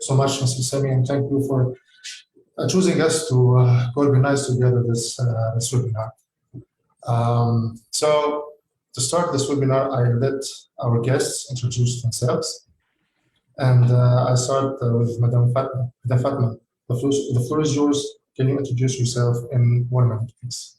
so much, Mr. Sami, and thank you for choosing us to organize together this webinar. So to start this webinar, I let our guests introduce themselves. And I start with Madam Fatma. Madam Fatma, the floor is yours. Can you introduce yourself in 1 minute, please?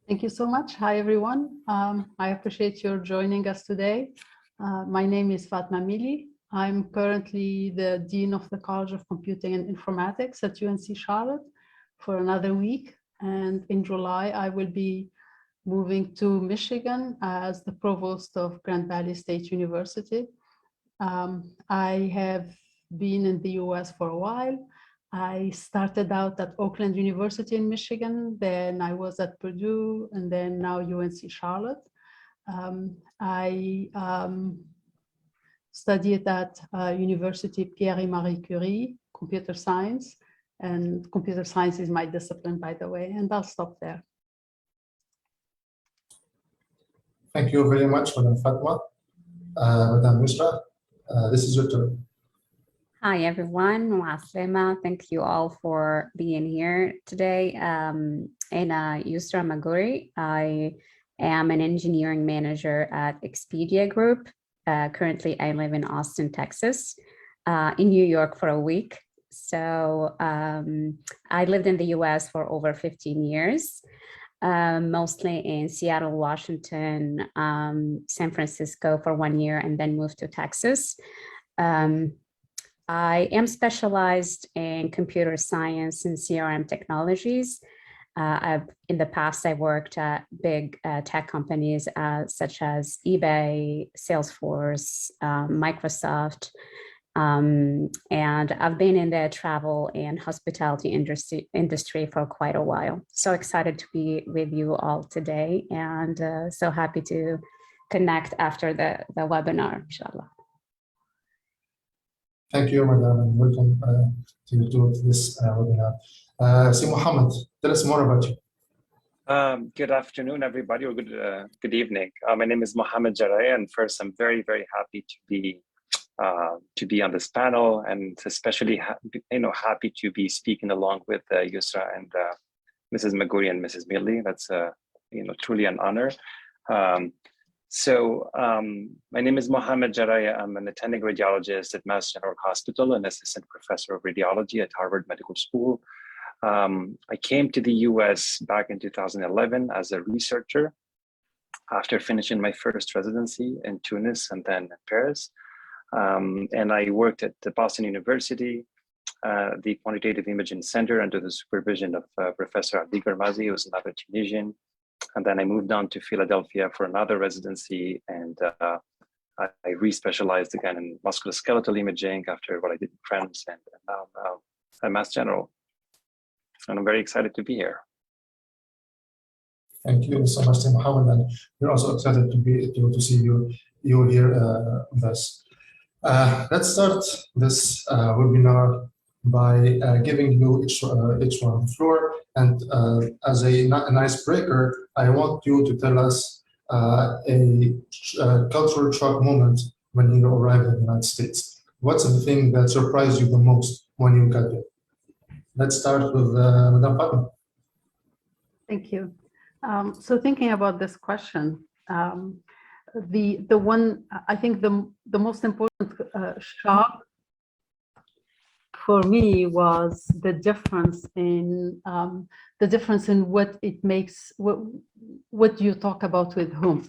Thank you so much. Hi, everyone. I appreciate your joining us today. My name is Fatma Mili. I'm currently the Dean of the College of Computing and Informatics at UNC Charlotte for another week. And in July, I will be moving to Michigan as the Provost of Grand Valley State University. I have been in the US for a while. I started out at Oakland University in Michigan, then I was at Purdue, and then now UNC Charlotte. I studied at University Pierre et Marie Curie, computer science, and computer science is my discipline, by the way, and I'll stop there. Thank you very much, Madam Fatma. Madam Yusra, this is your turn. Hi, everyone. Waslema. Thank you all for being here today. Ana Yusra Maguri. I am an engineering manager at Expedia Group. Currently, I live in Austin, Texas, in New York for a week. So I lived in the US for over 15 years, mostly in Seattle, Washington, San Francisco for 1 year, and then moved to Texas. I am specialized in computer science and CRM technologies. In the past, I worked at big tech companies such as eBay, Salesforce, Microsoft, and I've been in the travel and hospitality industry for quite a while. So excited to be with you all today, and so happy to connect after the webinar, inshallah. Thank you, Madam, and welcome to this webinar. Si Mohammed, tell us more about you. Good afternoon, everybody, or good evening. My name is Mohammed Jaraya, and first, I'm very, very happy to be on this panel, and especially happy to be speaking along with Yusra and Mrs. Maguri and Mrs. Milli. That's truly an honor. My name is Mohammed Jaraya. I'm an attending radiologist at Mass General Hospital, an assistant professor of radiology at Harvard Medical School. I came to the US back in 2011 as a researcher after finishing my first residency in Tunis and then in Paris. And I worked at the Boston University, the Quantitative Imaging Center under the supervision of Professor Ali Garmazi, who was another Tunisian. And then I moved on to Philadelphia for another residency, and I re-specialized again in musculoskeletal imaging after what I did in France, and now at Mass General. And I'm very excited to be here. Thank you so much, Mohammed, and we're also excited to see you here with us. Let's start this webinar by giving you each one the floor, and as an icebreaker, I want you to tell us a cultural shock moment when you arrived in the United States. What's the thing that surprised you the most when you got there? Let's start with Madam Fatma. Thank you. So thinking about this question, the one, I think the most important shock for me was the difference in what it makes, what you talk about with whom.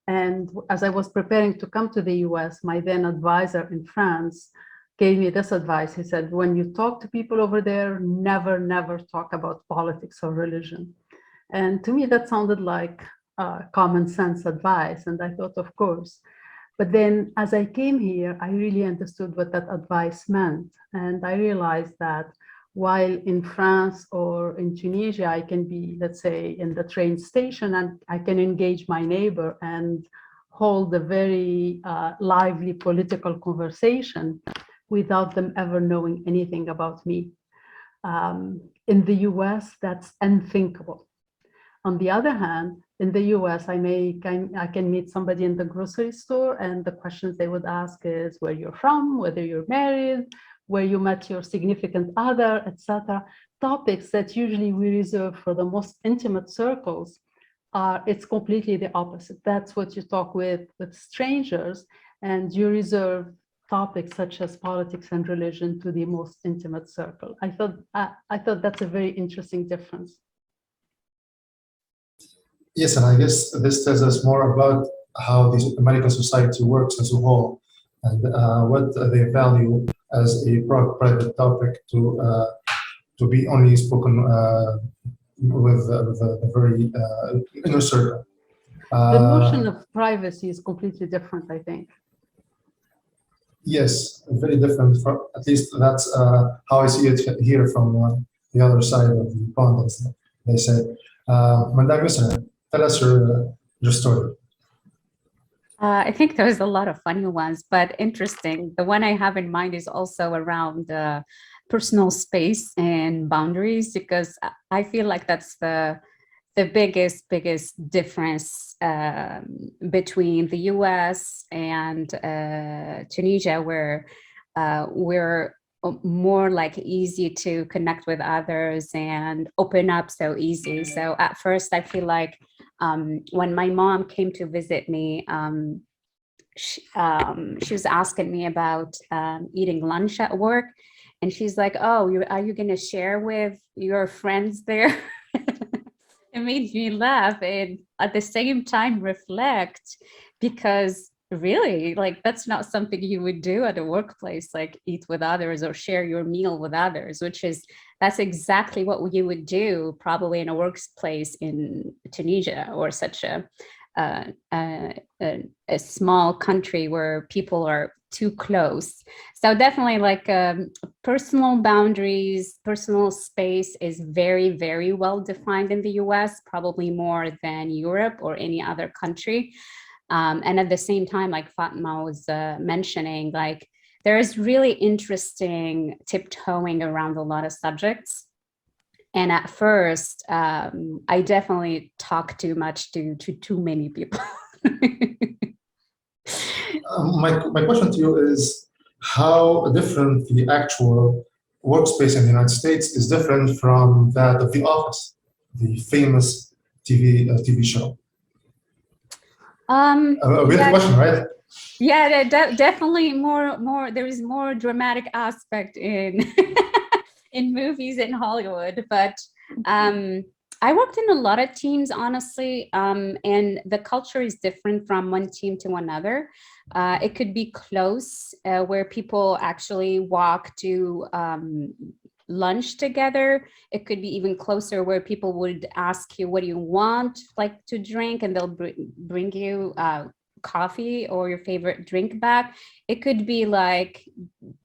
And as I was preparing to come to the US, my then advisor in France gave me this advice. He said, when you talk to people over there, never talk about politics or religion. And to me, that sounded like common sense advice. And I thought, of course. But then as I came here, I really understood what that advice meant. And I realized that while in France or in Tunisia, I can be, let's say, in the train station and I can engage my neighbor and hold a very lively political conversation without them ever knowing anything about me. In the US, that's unthinkable. On the other hand, in the US, I can meet somebody in the grocery store, and the questions they would ask is where you're from, whether you're married, where you met your significant other, etc. Topics that usually we reserve for the most intimate circles it's completely the opposite. That's what you talk with strangers, and you reserve topics such as politics and religion to the most intimate circle. I thought that's a very interesting difference. Yes, and I guess this tells us more about how the American society works as a whole, and what they value as a private topic to be only spoken with the very inner circle. The notion of privacy is completely different, I think. Yes, very different. At least that's how I see it here from the other side of the pond, as they say. Madam Yusra, tell us your story. I think there's a lot of funny ones, but interesting. The one I have in mind is also around personal space and boundaries, because I feel like that's the biggest difference between the US and Tunisia, where we're more like easy to connect with others and open up so easy. So at first I feel like when my mom came to visit me, she was asking me about eating lunch at work, and she's like, oh, are you gonna share with your friends there? It made me laugh and at the same time reflect, because really, like, that's not something you would do at a workplace, like eat with others or share your meal with others, that's exactly what you would do probably in a workplace in Tunisia, or such a small country where people are too close. So definitely, like, personal boundaries, personal space is very, very well defined in the US, probably more than Europe or any other country. And at the same time, like Fatma was mentioning, like, there's really interesting tiptoeing around a lot of subjects. And at first, I definitely talk too much to too many people. My question to you is how different the actual workspace in the United States is different from that of The Office, the famous TV show. A weird question, right? Yeah, definitely more. There is more dramatic aspect in in movies in Hollywood, but I worked in a lot of teams, honestly, and the culture is different from one team to another. It could be close, where people actually walk to lunch together. It could be even closer, where people would ask you, what do you want, like, to drink, and they'll bring you coffee or your favorite drink back. It could be like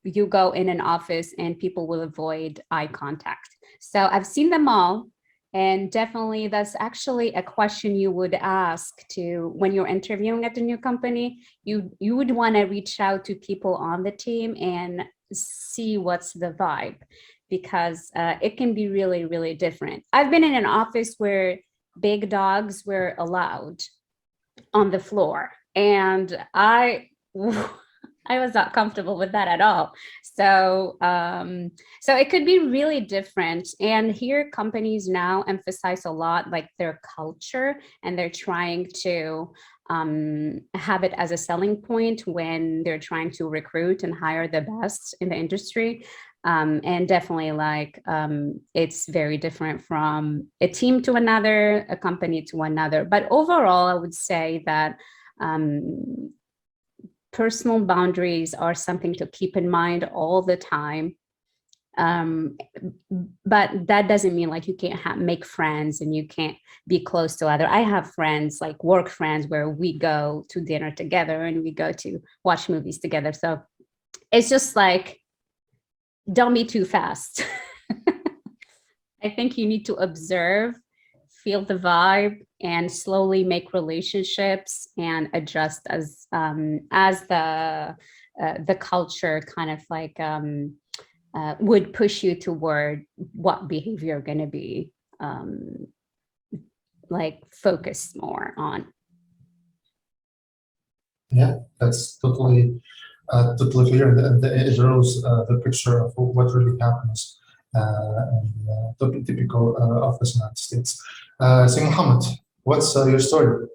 you go in an office and people will avoid eye contact. So I've seen them all. And definitely that's actually a question you would ask to when you're interviewing at the new company. You would want to reach out to people on the team and see what's the vibe, because it can be really, really different. I've been in an office where big dogs were allowed on the floor, and I was not comfortable with that at all. So so it could be really different. And here companies now emphasize a lot, like, their culture, and they're trying to have it as a selling point when they're trying to recruit and hire the best in the industry. And definitely, like, it's very different from a team to another, a company to another. But overall, I would say that personal boundaries are something to keep in mind all the time. But that doesn't mean, like, you can't make friends and you can't be close to other. I have friends, like work friends, where we go to dinner together and we go to watch movies together. So it's just like, don't be too fast. I think you need to observe, feel the vibe, and slowly make relationships and adjust as the culture kind of like would push you toward what behavior you're going to be like focused more on. Yeah, that's totally totally clear, and it shows the picture of what really happens typical of the United States. So Mohammed, what's your story?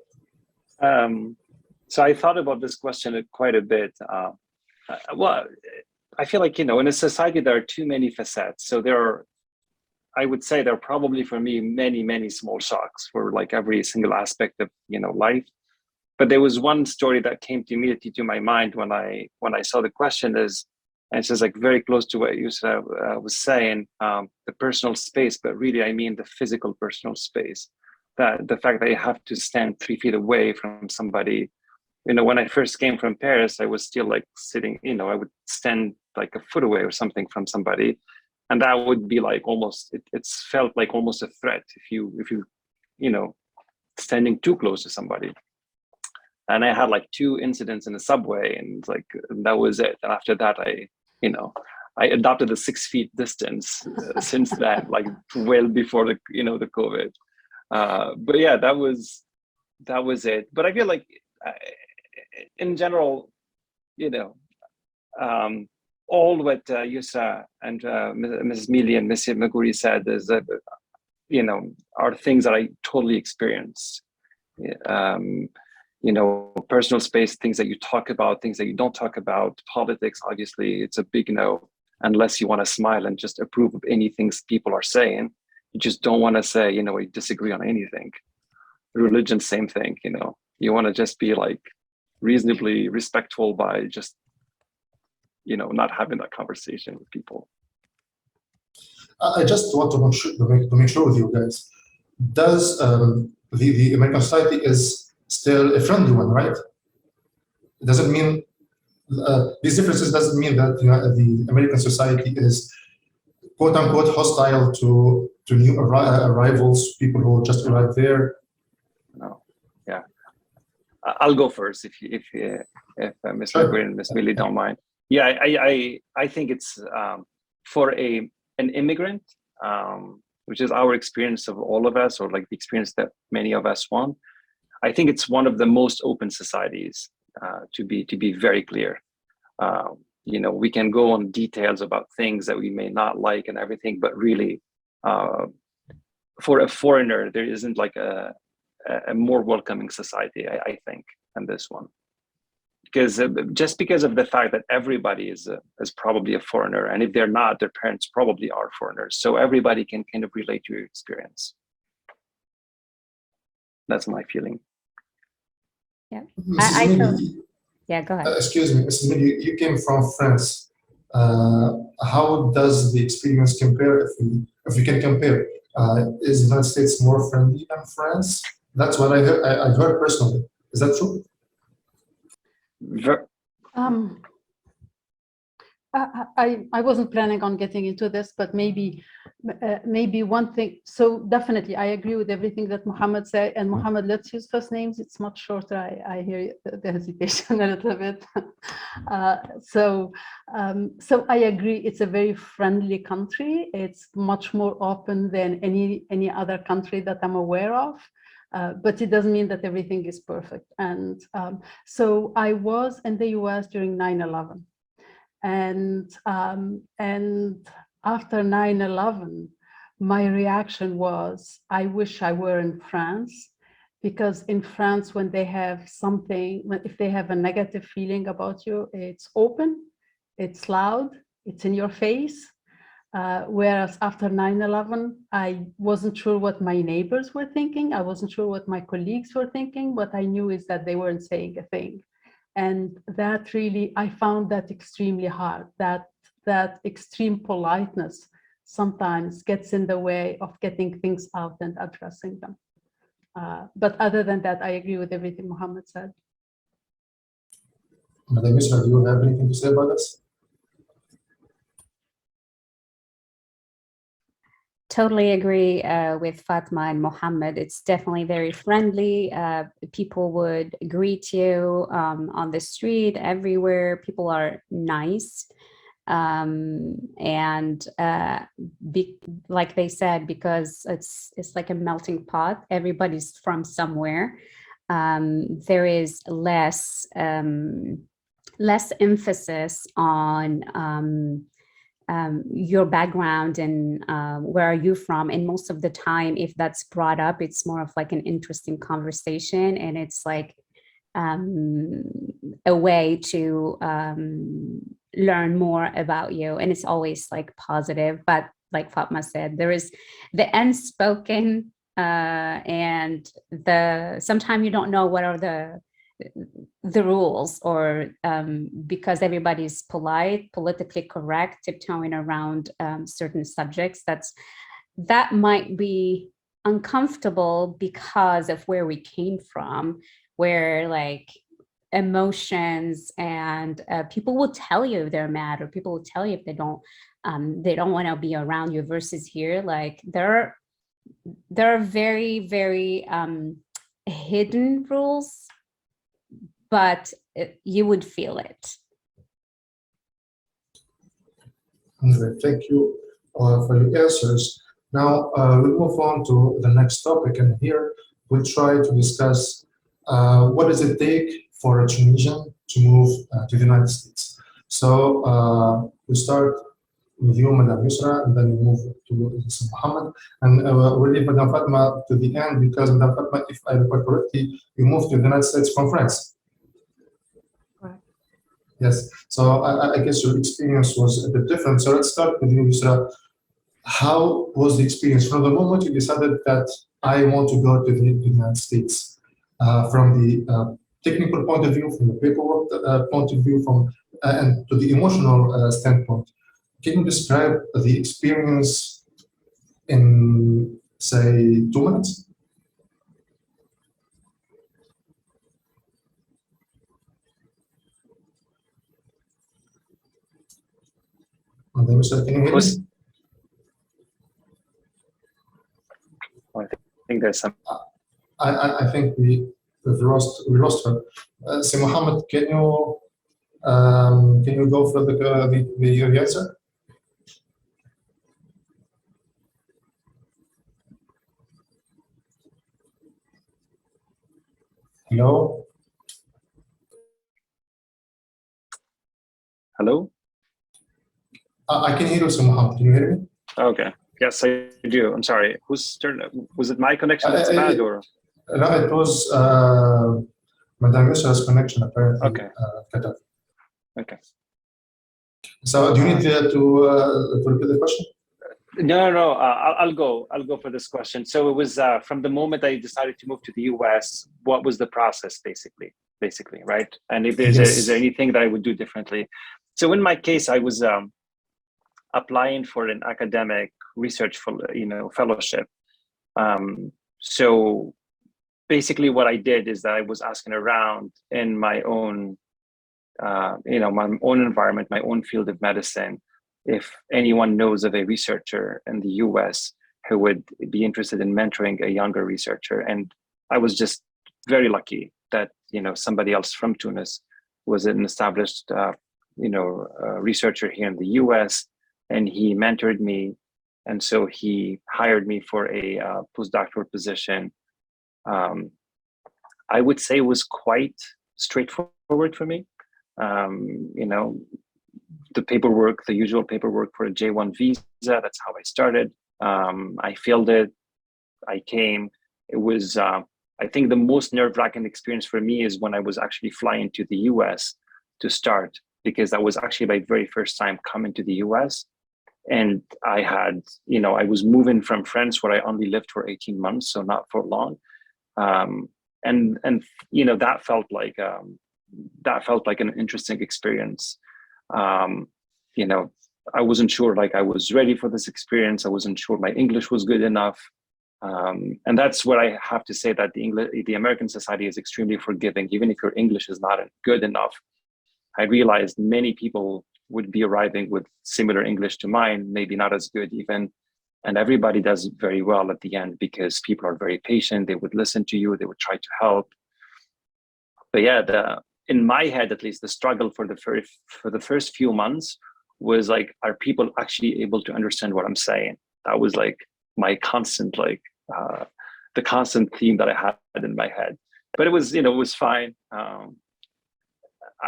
So I thought about this question quite a bit. Well, I feel like, in a society, there are too many facets. So I would say there are probably for me many small shocks for like every single aspect of life. But there was one story that came immediately to my mind when I saw the question and it's just like very close to what Yusra was saying, the personal space, but really I mean the physical personal space. That the fact that you have to stand 3 feet away from somebody. When I first came from Paris, I was still like sitting, I would stand like a foot away or something from somebody. And that would be like almost, it's felt like almost a threat if you, standing too close to somebody. And I had like 2 incidents in the subway and that was it. And after that, I adopted the 6 feet distance since then, like well before the COVID. But yeah, that was it. But I feel like in general, all what Yusra and Mrs. Mili and Mr. Maguri said is that, are things that I totally experienced. Personal space, things that you talk about, things that you don't talk about. Politics, obviously, it's a big no, unless you want to smile and just approve of anything people are saying. You just don't want to say, we disagree on anything. Religion, same thing, you want to just be like reasonably respectful by just, not having that conversation with people. I just want to make sure with you guys, does the American society is still a friendly one, right? It doesn't mean, these differences doesn't mean that the American society is quote unquote hostile to new arrivals, people who just arrived there. No, yeah. I'll go first if Ms. Maguri and Ms. Mili don't mind. Yeah, I think it's for an immigrant, which is our experience of all of us, or like the experience that many of us want. I think it's one of the most open societies, to be very clear. We can go on details about things that we may not like and everything, but really, for a foreigner, there isn't like a more welcoming society, I think, than this one. Because just because of the fact that everybody is probably a foreigner, and if they're not, their parents probably are foreigners. So everybody can kind of relate to your experience. That's my feeling. Yeah, Yeah, go ahead. Excuse me, Mrs. Mili, you came from France. How does the experience compare? If we can compare, is the United States more friendly than France? That's what I've heard personally. Is that true? I wasn't planning on getting into this, but maybe one thing. So definitely, I agree with everything that Mohammed said. And Mohammed, let's use first names. It's much shorter. I hear the hesitation a little bit. So I agree. It's a very friendly country. It's much more open than any other country that I'm aware of. But it doesn't mean that everything is perfect. And so I was in the US during 9/11. And after 9/11, my reaction was, I wish I were in France, because in France, when they have something, if they have a negative feeling about you, it's open, it's loud, it's in your face. Whereas after 9/11, I wasn't sure what my neighbors were thinking. I wasn't sure what my colleagues were thinking. What I knew is that they weren't saying a thing. And that really, I found that extremely hard, that extreme politeness sometimes gets in the way of getting things out and addressing them. But other than that, I agree with everything Mohammed said. Madam Yusra, do you have anything to say about this? Totally agree with Fatma and Mohammed. It's definitely very friendly. People would greet you on the street, everywhere. People are nice. And like they said, because it's like a melting pot, everybody's from somewhere. There is less less emphasis on your background and where are you from. And most of the time, if that's brought up, it's more of like an interesting conversation, and it's like a way to learn more about you. And it's always like positive. But like Fatma said, there is the unspoken and sometimes you don't know what are the rules, or because everybody's polite, politically correct, tiptoeing around certain subjects, that might be uncomfortable because of where we came from, where like emotions and people will tell you if they're mad, or people will tell you if they don't want to be around you, versus here, like there are very, very hidden rules, but you would feel it. Thank you for your answers. Now we'll move on to the next topic, and here we'll try to discuss what does it take for a Tunisian to move to the United States. So we start with you, Madam Yusra, and then we move to Mr. Mohammed, and we'll leave Madam Fatma to the end, because Madam Fatma, if I recall correctly, you moved to the United States from France. Correct. Yes, so I guess your experience was a bit different. So let's start with you, Yusra. How was the experience from the moment you decided that I want to go to the United States? From the technical point of view, from the paperwork point of view, and to the emotional standpoint. Can you describe the experience in, say, 2 minutes? And then, Mr. Can you hear me? I think there's some. I think we lost her. So Mohammed, can you go for the answer? Hello. Hello. I can hear you, so Mohammed. Can you hear me? Okay. Yes, I do. I'm sorry. Whose turn? Was it my connection that's bad, or? No, it was Madame Yusra's connection, apparently. Okay. Cut off. Okay. So do you need to repeat the question? No. I'll go for this question. So it was from the moment I decided to move to the US, what was the process, basically, right? And if there's is there anything that I would do differently? So in my case, I was applying for an academic research fellowship. So basically what I did is that I was asking around in my own, my own environment, my own field of medicine, if anyone knows of a researcher in the US who would be interested in mentoring a younger researcher. And I was just very lucky that, somebody else from Tunis was an established, researcher here in the US, and he mentored me. And so he hired me for a postdoctoral position. I would say it was quite straightforward for me. The paperwork, the usual paperwork for a J1 visa, that's how I started. I filled it, I came. It was, I think the most nerve-wracking experience for me is when I was actually flying to the US to start, because that was actually my very first time coming to the US. And I had, I was moving from France where I only lived for 18 months, so not for long. And that felt like an interesting experience. I wasn't sure, like I was ready for this experience. I wasn't sure my English was good enough. And that's where I have to say that the American society is extremely forgiving, even if your English is not good enough. I realized many people would be arriving with similar English to mine, maybe not as good even. And everybody does very well at the end because people are very patient. They would listen to you. They would try to help. But yeah, in my head, at least, the struggle for the first few months was like, are people actually able to understand what I'm saying? That was like my constant, the constant theme that I had in my head. But it was, it was fine.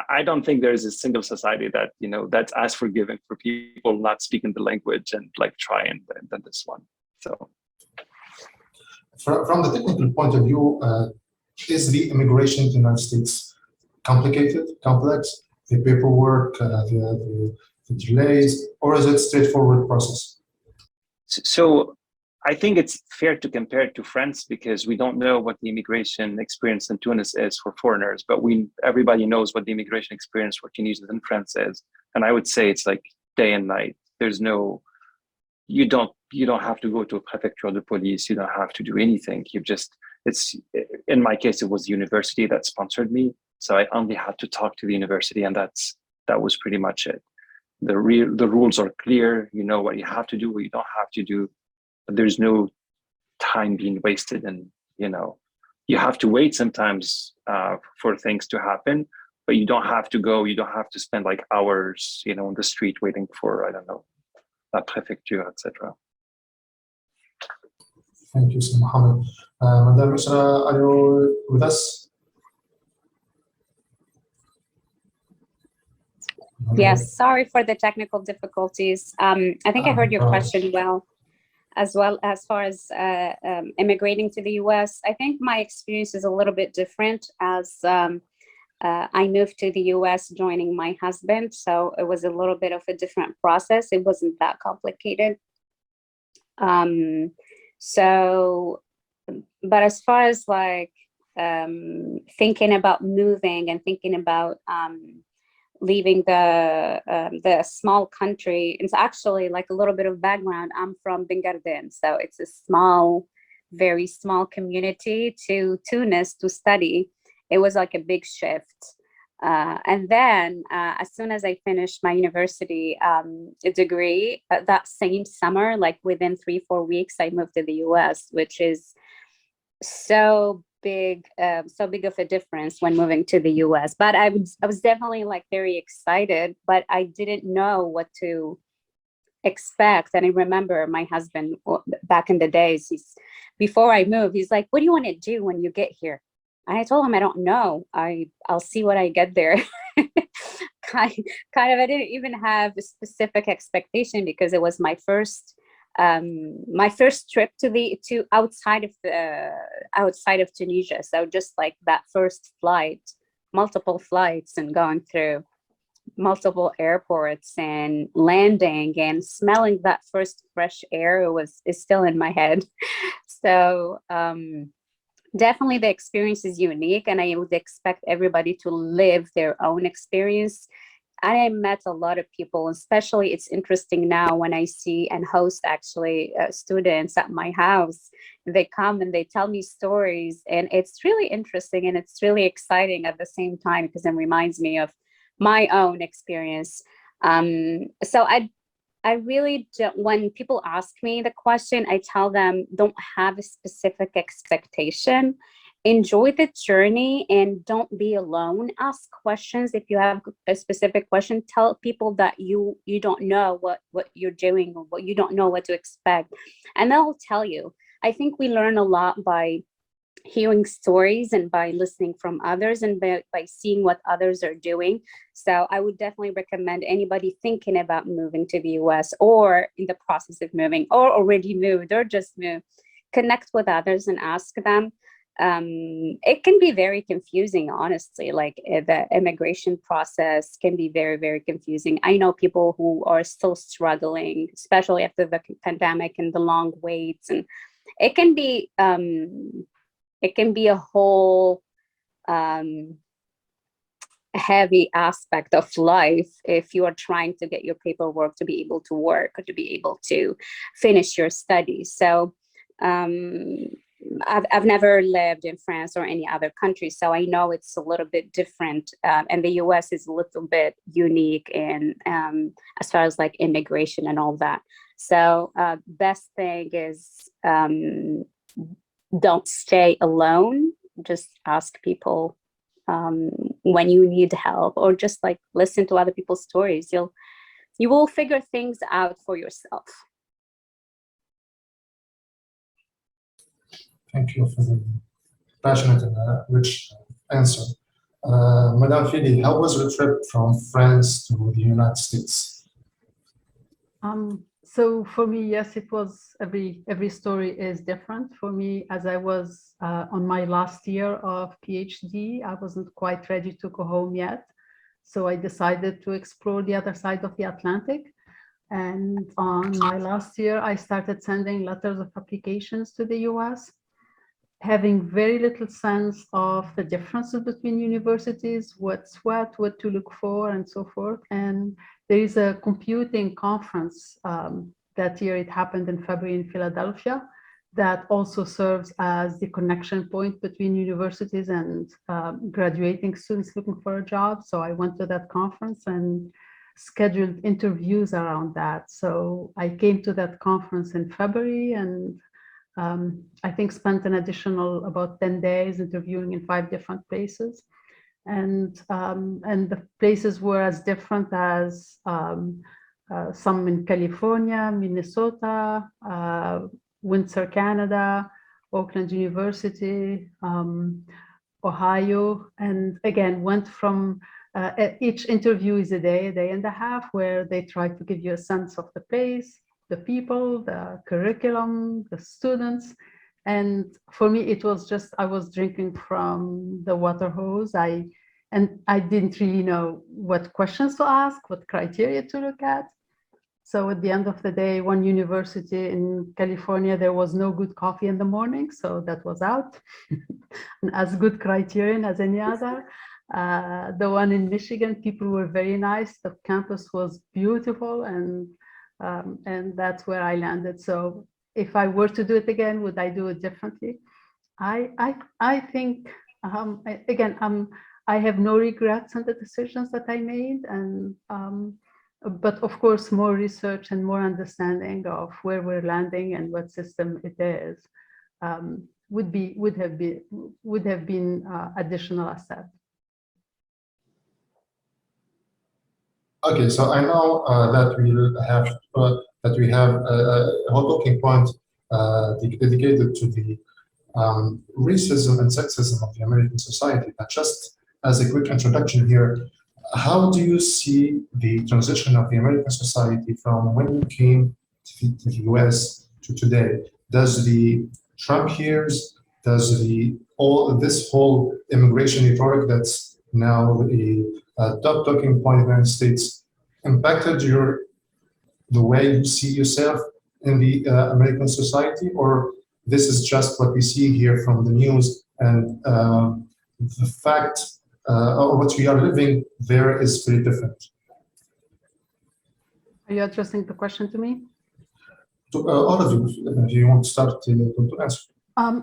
I don't think there is a single society that, you know, that's as forgiving for people not speaking the language and like trying than this one. So from the technical point of view, is the immigration to the United States complicated, complex, the paperwork, the delays, or is it straightforward process? So I think it's fair to compare it to France because we don't know what the immigration experience in Tunis is for foreigners, but everybody knows what the immigration experience for Tunisians in France is. And I would say it's like day and night. There's no, you don't have to go to a prefecture de police. You don't have to do anything. In my case, it was the university that sponsored me. So I only had to talk to the university, and that was pretty much it. The rules are clear. You know what you have to do, what you don't have to do. But there's no time being wasted, and you know, you have to wait sometimes for things to happen, but you don't have to go. You don't have to spend like hours, you know, on the street waiting for, I don't know, a prefecture, etc. Thank you, Sir Mohammed. Madam Isra, are you with us? Yes, sorry for the technical difficulties. I think I heard your question well as far as immigrating to the US. I think my experience is a little bit different as I moved to the US joining my husband. So it was a little bit of a different process. It wasn't that complicated. But as far as like thinking about moving and thinking about leaving the small country, it's actually like a little bit of background. I'm from Bengarden, so it's a small, very small community to Tunis to study. It was like a big shift. And then as soon as I finished my university degree, that same summer, like within 3-4 weeks, I moved to the US, which is so big of a difference when moving to the US. But I was definitely like very excited, but I didn't know what to expect. And I remember my husband back in the days, before I moved, he's like, "What do you want to do when you get here?" And I told him, "I don't know. I'll see what I get there." kind of, I didn't even have a specific expectation because it was my first trip to outside of Tunisia. So just like that first flight, multiple flights, and going through multiple airports and landing and smelling that first fresh air is still in my head. So definitely the experience is unique, and I would expect everybody to live their own experience. I met a lot of people, especially it's interesting now when I see and host actually students at my house. They come and they tell me stories, and it's really interesting and it's really exciting at the same time because it reminds me of my own experience. So I really don't, when people ask me the question, I tell them don't have a specific expectation. Enjoy the journey and don't be alone. Ask questions. If you have a specific question, tell people that you don't know what you're doing or what you don't know what to expect, and they'll tell you. I think we learn a lot by hearing stories and by listening from others and by seeing what others are doing. So I would definitely recommend anybody thinking about moving to the US or in the process of moving or already moved or just moved, connect with others and ask them. It can be very confusing, honestly, like the immigration process can be very, very confusing. I know people who are still struggling, especially after the pandemic and the long waits, and it can be a whole heavy aspect of life if you are trying to get your paperwork to be able to work or to be able to finish your studies. So I've never lived in France or any other country, so I know it's a little bit different. And the US is a little bit unique in as far as like immigration and all that. So best thing is don't stay alone. Just ask people when you need help, or just like listen to other people's stories. You will figure things out for yourself. Thank you for the passionate and rich answer. Madame Fili, how was your trip from France to the United States? So for me, yes, it was every story is different. For me, as I was on my last year of PhD, I wasn't quite ready to go home yet. So I decided to explore the other side of the Atlantic. And on my last year, I started sending letters of applications to the US, having very little sense of the differences between universities, what to look for, and so forth. And there is a computing conference that year. It happened in February in Philadelphia, that also serves as the connection point between universities and graduating students looking for a job. So I went to that conference and scheduled interviews around that. So I came to that conference in February, and I think spent an additional about 10 days interviewing in 5 different places. And the places were as different as some in California, Minnesota, Windsor, Canada, Oakland University, Ohio, and again, went from each interview is a day and a half, where they try to give you a sense of the place, the people, the curriculum, the students. And for me, it was just, I was drinking from the water hose. I didn't really know what questions to ask, what criteria to look at. So at the end of the day, one university in California, there was no good coffee in the morning, so that was out. And as good criterion as any other. The one in Michigan, people were very nice. The campus was beautiful, and that's where I landed. So if I were to do it again, would I do it differently? I think, I have no regrets on the decisions that I made, and but of course, more research and more understanding of where we're landing and what system it is would have been additional asset. Okay, so I know that we have a whole talking point dedicated to the racism and sexism of the American society. But just as a quick introduction here, how do you see the transition of the American society from when you came to the US to today? Does the Trump years, does this whole immigration rhetoric that's now a top talking point in the United States impacted the way you see yourself in the American society, or this is just what we see here from the news, and the fact or what we are living there is very different? Are you addressing the question to me? To all of you, if you want to start to answer.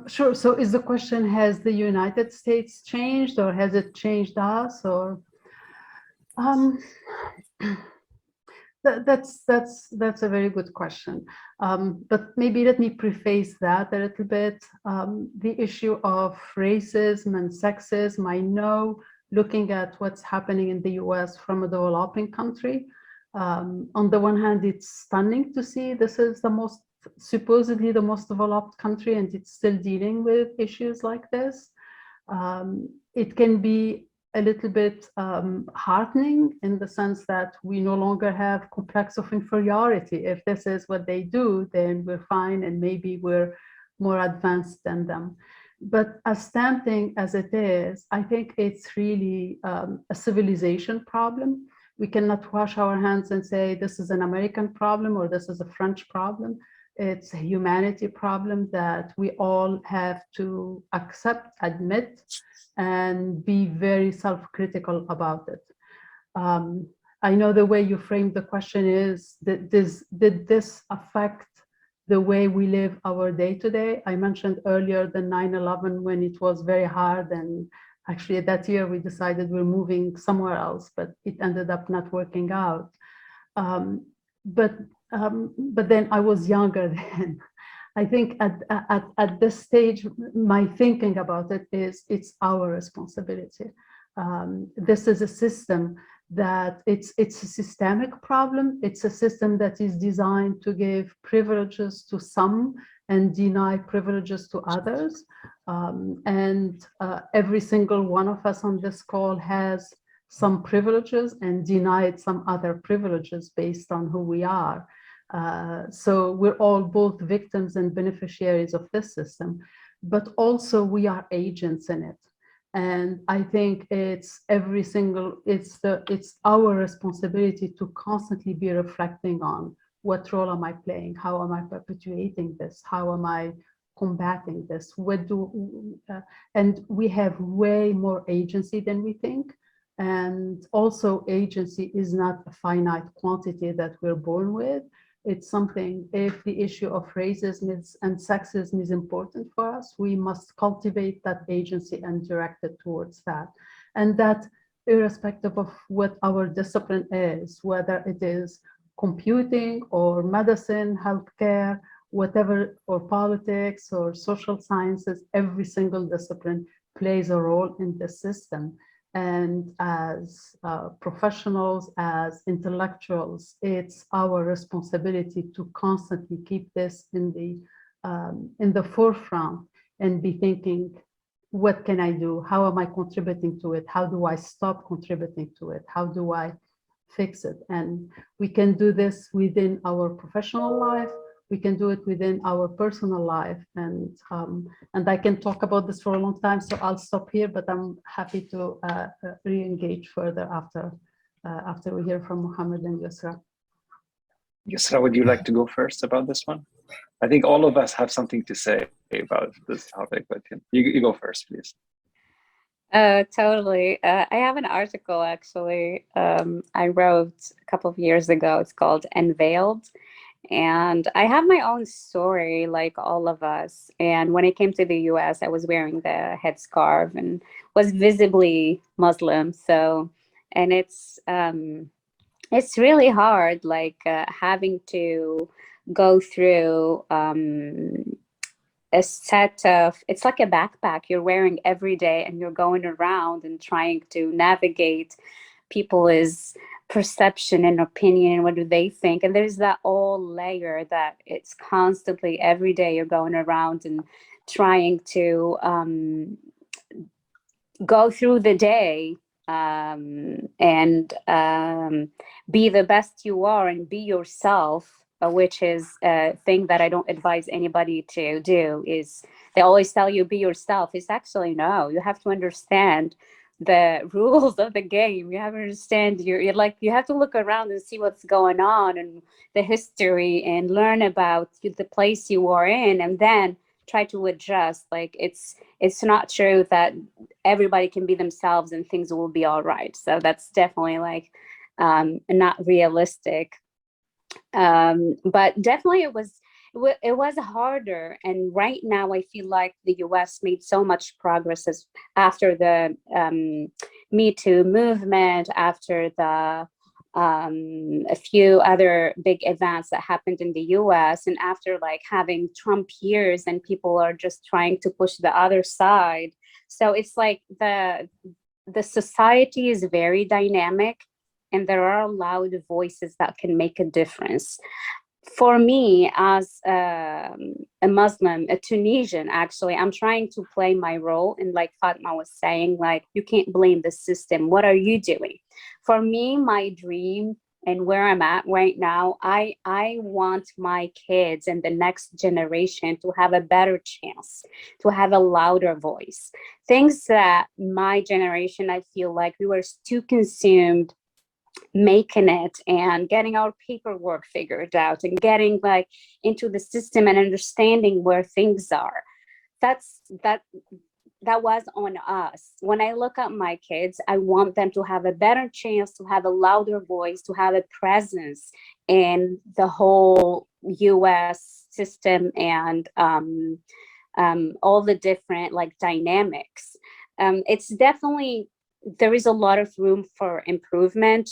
Sure. So is the question, has the United States changed, or has it changed us, or? That's a very good question. But maybe let me preface that a little bit. The issue of racism and sexism, I know, looking at what's happening in the US from a developing country, on the one hand, it's stunning to see this is supposedly the most developed country, and it's still dealing with issues like this. It can be a little bit heartening in the sense that we no longer have complex of inferiority. If this is what they do, then we're fine, and maybe we're more advanced than them. But as tempting as it is, I think it's really a civilization problem. We cannot wash our hands and say this is an American problem or this is a French problem. It's a humanity problem that we all have to accept, admit, and be very self-critical about it. I know the way you framed the question is, did this affect the way we live our day-to-day? I mentioned earlier the 9/11, when it was very hard, and actually that year we decided we're moving somewhere else, but it ended up not working out. But then I was younger then. I think at this stage, my thinking about it is it's our responsibility. This is a system that it's a systemic problem. It's a system that is designed to give privileges to some and deny privileges to others. Every single one of us on this call has some privileges and denied some other privileges based on who we are. So we're all both victims and beneficiaries of this system, but also we are agents in it. And I think it's our responsibility to constantly be reflecting on what role am I playing? How am I perpetuating this? How am I combating this? And we have way more agency than we think. And also agency is not a finite quantity that we're born with. It's something, if the issue of racism and sexism is important for us, we must cultivate that agency and direct it towards that. And that irrespective of what our discipline is, whether it is computing or medicine, healthcare, whatever, or politics or social sciences, every single discipline plays a role in the system. And as professionals, as intellectuals, it's our responsibility to constantly keep this in the forefront and be thinking, what can I do? How am I contributing to it? How do I stop contributing to it? How do I fix it? And we can do this within our professional life. We can do it within our personal life, and I can talk about this for a long time, so I'll stop here, but I'm happy to re-engage further after we hear from Mohammed and Yusra. Yusra, would you like to go first about this one? I think all of us have something to say about this topic, but you go first, please. Totally. I have an article, actually, I wrote a couple of years ago. It's called Unveiled. And I have my own story, like all of us. And when I came to the US, I was wearing the headscarf and was visibly Muslim. So, and it's really hard, like having to go through a set of, it's like a backpack you're wearing every day, and you're going around and trying to navigate people's perception and opinion and what do they think. And there's that whole layer that it's constantly every day you're going around and trying to go through the day and be the best you are and be yourself, which is a thing that I don't advise anybody to do. Is they always tell you be yourself. It's actually no, you have to understand the rules of the game. You have to understand, you're like, you have to look around and see what's going on and the history and learn about the place you are in, and then try to adjust. Like it's not true that everybody can be themselves and things will be all right. So that's definitely like not realistic. But definitely it was harder. And right now I feel like the US made so much progress after the Me Too movement, after the a few other big events that happened in the US, and after like having Trump years, and people are just trying to push the other side. So it's like the society is very dynamic, and there are loud voices that can make a difference. For me, as a Muslim, a Tunisian, actually, I'm trying to play my role. And like Fatma was saying, like, you can't blame the system. What are you doing? For me, my dream and where I'm at right now, I want my kids and the next generation to have a better chance, to have a louder voice. Things that my generation, I feel like we were too consumed making it and getting our paperwork figured out and getting like into the system and understanding where things are. That was on us. When I look at my kids, I want them to have a better chance, to have a louder voice, to have a presence in the whole US system and all the different like dynamics. It's definitely, there is a lot of room for improvement.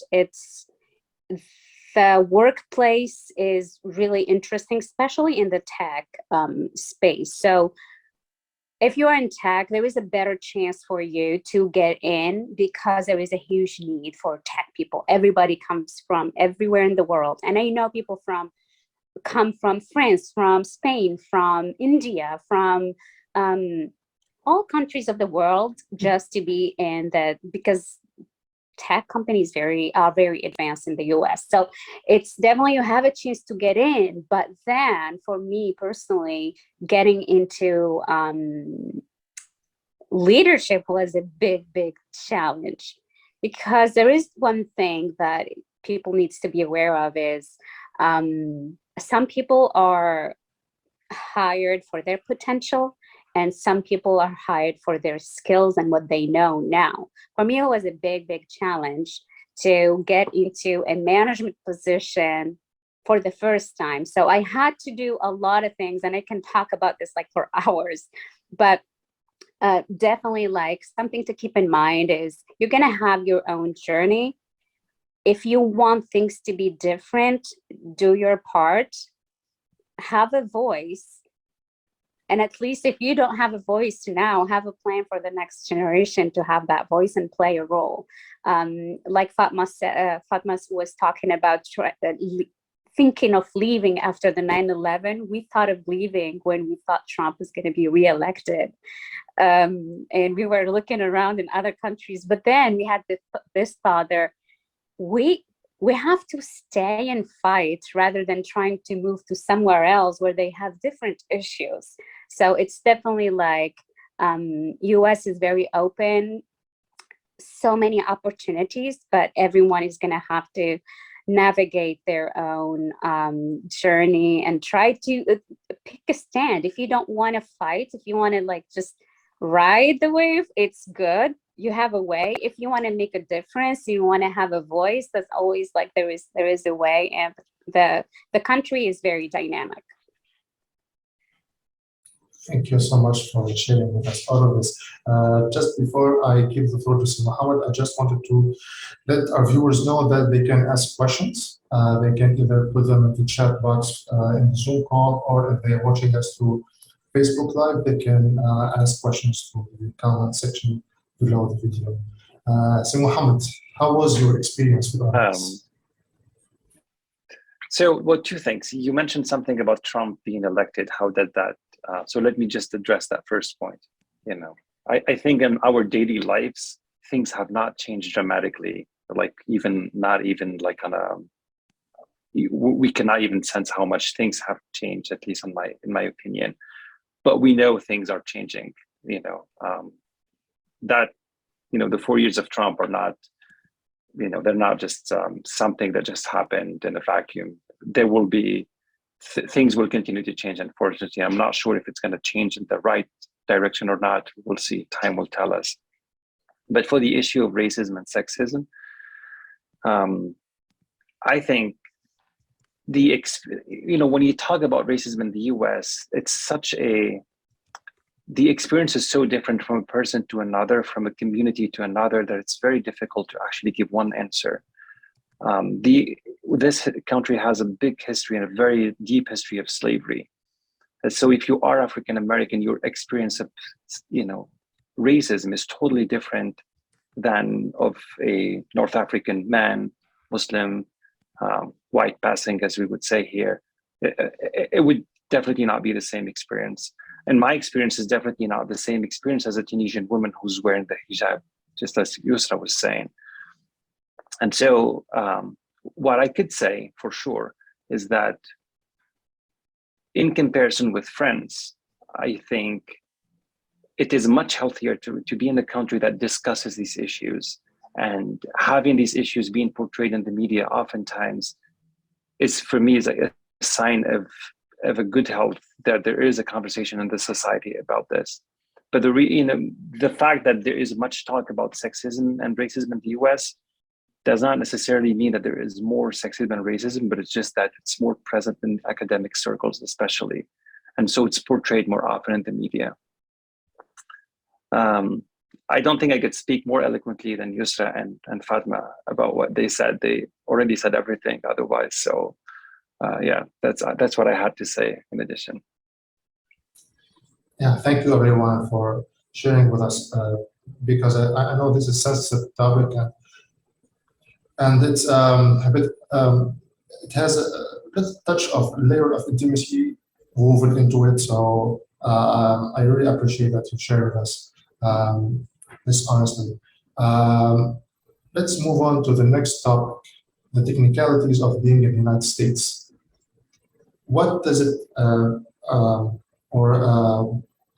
The workplace is really interesting, especially in the tech space. So if you're in tech, there is a better chance for you to get in because there is a huge need for tech people. Everybody comes from everywhere in the world. And I know people come from France, from Spain, from India, from all countries of the world, just to be in because tech companies are very advanced in the US. So it's definitely, you have a chance to get in. But then for me personally, getting into leadership was a big challenge, because there is one thing that people needs to be aware of is some people are hired for their potential, and some people are hired for their skills and what they know now. For me, it was a big challenge to get into a management position for the first time. So I had to do a lot of things, and I can talk about this like for hours, but definitely like something to keep in mind is you're gonna have your own journey. If you want things to be different, do your part, have a voice. And at least if you don't have a voice now, have a plan for the next generation to have that voice and play a role. Like Fatma was talking about thinking of leaving after the 9/11. We thought of leaving when we thought Trump was going to be reelected. And we were looking around in other countries, but then we had this thought there, we have to stay and fight rather than trying to move to somewhere else where they have different issues. So it's definitely like US is very open, so many opportunities, but everyone is going to have to navigate their own journey and try to pick a stand. If you don't want to fight, if you want to like just ride the wave, it's good. You have a way. If you want to make a difference, you want to have a voice, that's always like there is a way, and the country is very dynamic. Thank you so much for sharing with us all of this. Just before I give the floor to Sir Mohammed, I just wanted to let our viewers know that they can ask questions. They can either put them in the chat box in the Zoom call, or if they're watching us through Facebook Live, they can ask questions through the comment section below the video. So Mohammed, how was your experience with all this? So, two things. You mentioned something about Trump being elected. How did that? So let me just address that first point. You know, I think in our daily lives, things have not changed dramatically. Like not even like on a, we cannot even sense how much things have changed, at least in my opinion. But we know things are changing. You know, the 4 years of Trump are not, they're not just something that just happened in a vacuum. There will be, things will continue to change, unfortunately. I'm not sure if it's going to change in the right direction or not. We'll see, time will tell us. But for the issue of racism and sexism, I think when you talk about racism in the US, the experience is so different from a person to another, from a community to another, that it's very difficult to actually give one answer. This country has a big history and a very deep history of slavery. And so if you are African American, your experience of, racism is totally different than of a North African man, Muslim, white passing, as we would say here. It would definitely not be the same experience. And my experience is definitely not the same experience as a Tunisian woman who's wearing the hijab, just as Yusra was saying. And so what I could say for sure is that in comparison with friends, I think it is much healthier to be in a country that discusses these issues, and having these issues being portrayed in the media oftentimes is, for me, is a sign of a good health, that there is a conversation in the society about this. But the fact that there is much talk about sexism and racism in the US does not necessarily mean that there is more sexism and racism, but it's just that it's more present in academic circles, especially. And so it's portrayed more often in the media. I don't think I could speak more eloquently than Yusra and Fatma about what they said. They already said everything otherwise. So yeah, that's what I had to say in addition. Yeah, thank you everyone for sharing with us, because I know this is a sensitive topic, and and it's a bit, it has a touch of layer of intimacy woven into it. So I really appreciate that you share with us this honestly. Let's move on to the next topic, the technicalities of being in the United States. What does it,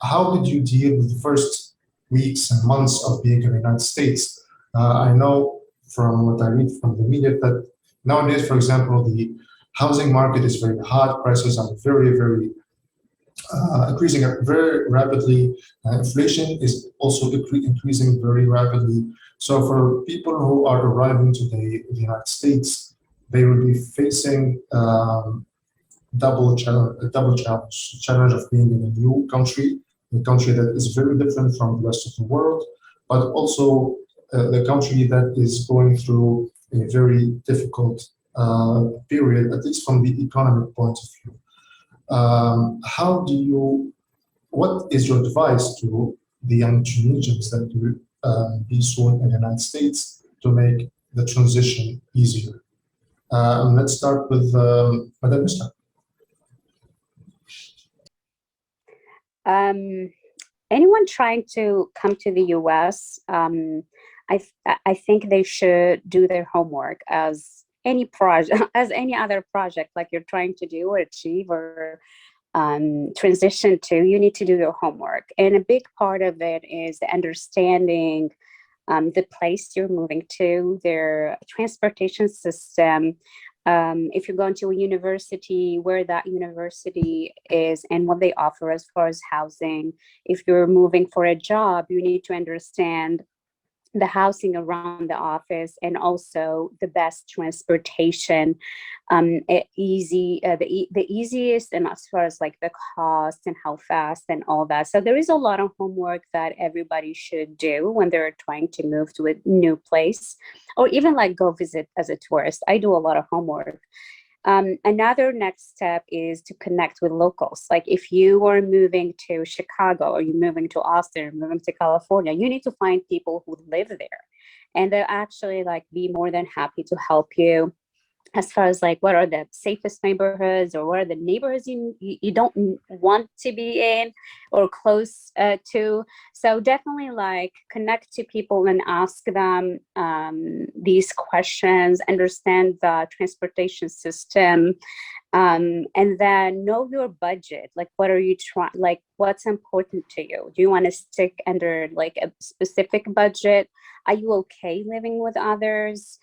how did you deal with the first weeks and months of being in the United States? I know from what I read from the media that nowadays, for example, the housing market is very hot, prices are very increasing very rapidly. Inflation is also increasing very rapidly. So for people who are arriving to the United States, they will be facing double challenge of being in a new country, a country that is very different from the rest of the world, but also the country that is going through a very difficult period, at least from the economic point of view. What is your advice to the young Tunisians that will be soon in the United States to make the transition easier? Let's start with Madam Mista. Anyone trying to come to the US, I think they should do their homework as any project, as any other project like you're trying to do or achieve or transition to. You need to do your homework, and a big part of it is the understanding the place you're moving to, their transportation system. If you're going to a university, where that university is and what they offer as far as housing. If you're moving for a job, you need to understand the housing around the office and also the best transportation, the easiest, and as far as like the cost and how fast and all that. So there is a lot of homework that everybody should do when they're trying to move to a new place, or even like go visit as a tourist. I do a lot of homework. Another next step is to connect with locals. Like if you are moving to Chicago or you're moving to Austin or moving to California, you need to find people who live there, and they'll actually like be more than happy to help you as far as like what are the safest neighborhoods or what are the neighborhoods you don't want to be in or close to. So definitely like connect to people and ask them these questions, understand the transportation system, and then know your budget. Like what are you trying, like what's important to you? Do you want to stick under like a specific budget? Are you okay living with others?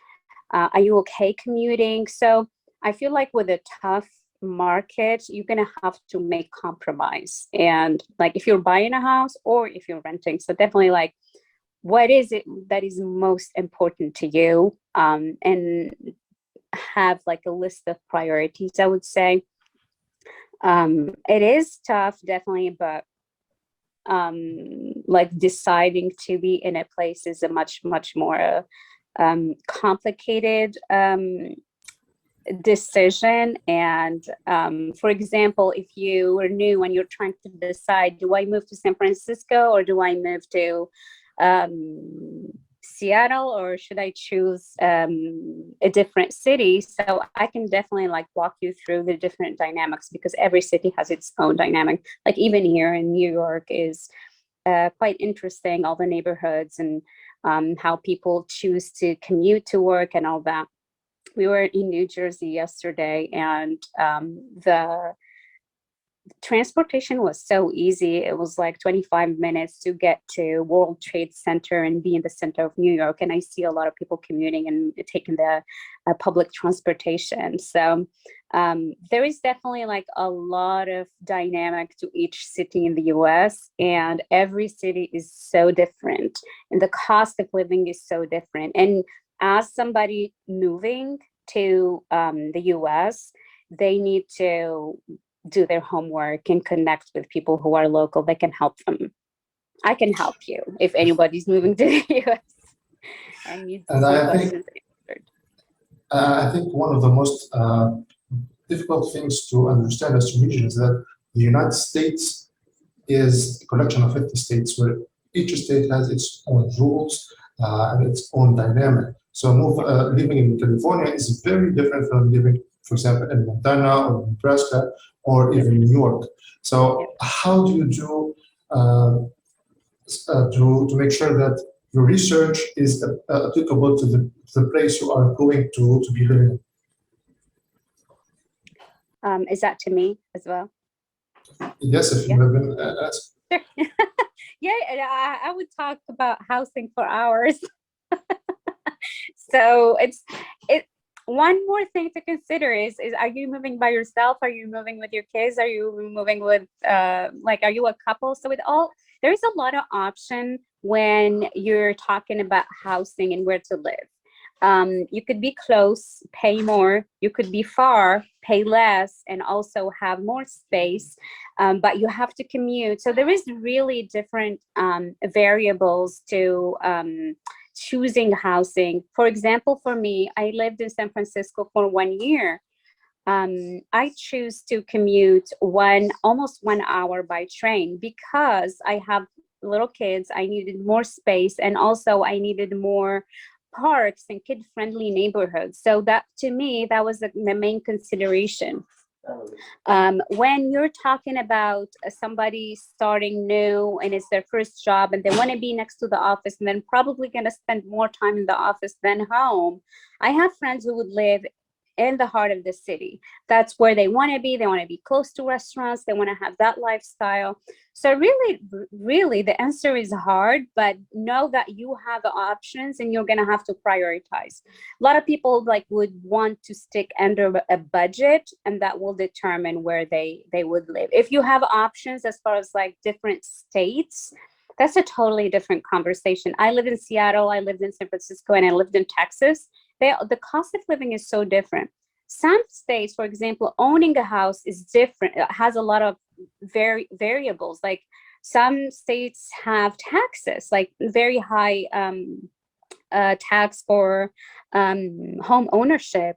Are you okay commuting? So I feel like with a tough market, you're gonna have to make compromise. And like if you're buying a house or if you're renting, so definitely like, what is it that is most important to you? And have like a list of priorities, I would say. It is tough, definitely, but like deciding to be in a place is a much more complicated decision. And for example, if you are new and you're trying to decide, do I move to San Francisco or do I move to Seattle, or should I choose a different city? So I can definitely like walk you through the different dynamics, because every city has its own dynamic. Like even here in New York is quite interesting, all the neighborhoods and how people choose to commute to work and all that. We were in New Jersey yesterday, and the transportation was so easy. It was like 25 minutes to get to World Trade Center and be in the center of New York. And I see a lot of people commuting and taking the public transportation. So there is definitely like a lot of dynamic to each city in the US, and every city is so different, and the cost of living is so different. And as somebody moving to the US, they need to do their homework and connect with people who are local that can help them. I can help you if anybody's moving to the US and needs some questions answered. I think one of the most difficult things to understand as Tunisians is that the United States is a collection of 50 states where each state has its own rules and its own dynamic. So living in California is very different from living, for example, in Montana or Nebraska or even New York. So how do you do to make sure that your research is applicable to the place you are going to be living in? Is that to me as well? Yes, if you have been asked. Yeah, I would talk about housing for hours. So one more thing to consider is are you moving by yourself? Are you moving with your kids? Are you moving with are you a couple? So there's a lot of option when you're talking about housing and where to live. You could be close, pay more. You could be far, pay less, and also have more space, but you have to commute. So there is really different variables to choosing housing. For example, for me, I lived in San Francisco for 1 year. I choose to commute almost 1 hour by train because I have little kids. I needed more space, and also I needed more parks and kid-friendly neighborhoods. So that, to me, that was the main consideration. When you're talking about somebody starting new and it's their first job and they want to be next to the office and then probably going to spend more time in the office than home, I have friends who would live in the heart of the city. That's where they want to be. They want to be close to restaurants. They want to have that lifestyle. So really, the answer is hard, but know that you have the options and you're going to have to prioritize. A lot of people would want to stick under a budget, and that will determine where they would live. If you have options as far as different states, that's a totally different conversation. I live in Seattle, I lived in San Francisco, and I lived in Texas. The cost of living is so different. Some states, for example, owning a house is different. It has a lot of variables. Some states have taxes, very high tax for home ownership.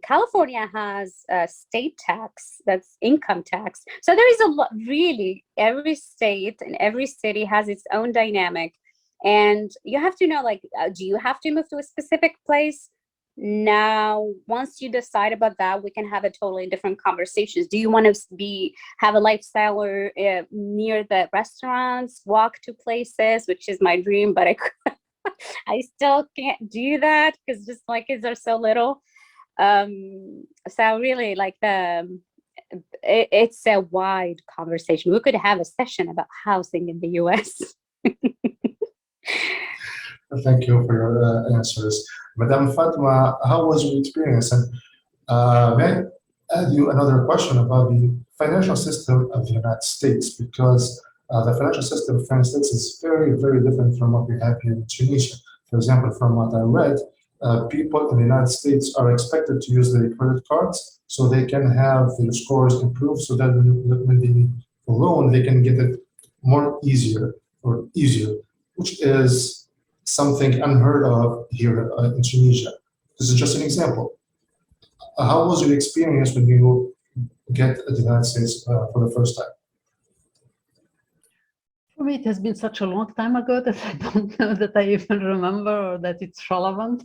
California has a state tax, that's income tax. So there is a lot, really, every state and every city has its own dynamic. And you have to know, do you have to move to a specific place? Now, once you decide about that, we can have a totally different conversations. Do you want to have a lifestyle near the restaurants, walk to places, which is my dream, but I still can't do that because just my kids are so little. So really, it's a wide conversation. We could have a session about housing in the US. Thank you for your answers. Madam Fatma, how was your experience? And may I add you another question about the financial system of the United States? Because the financial system, for instance, is very, very different from what we have here in Tunisia. For example, from what I read, people in the United States are expected to use their credit cards so they can have their scores improved so that when they need a loan, they can get it easier, which is something unheard of here in Tunisia. This is just an example. How was your experience when you get to the United States for the first time? For me, it has been such a long time ago that I don't know that I even remember or that it's relevant.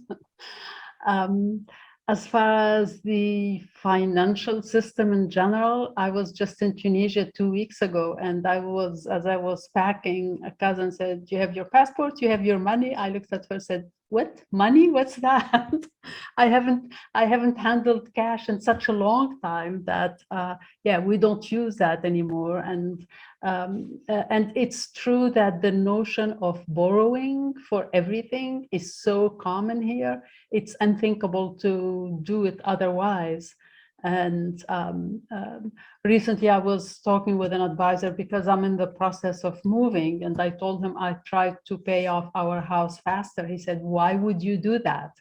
As far as the financial system in general, I was just in Tunisia 2 weeks ago, and as I was packing, a cousin said, "Do you have your passport? Do you have your money?" I looked at her and said, "What? Money? What's that?" I haven't handled cash in such a long time that we don't use that anymore. And it's true that the notion of borrowing for everything is so common here. It's unthinkable to do it otherwise. And recently I was talking with an advisor because I'm in the process of moving, and I told him I tried to pay off our house faster. He said, "Why would you do that?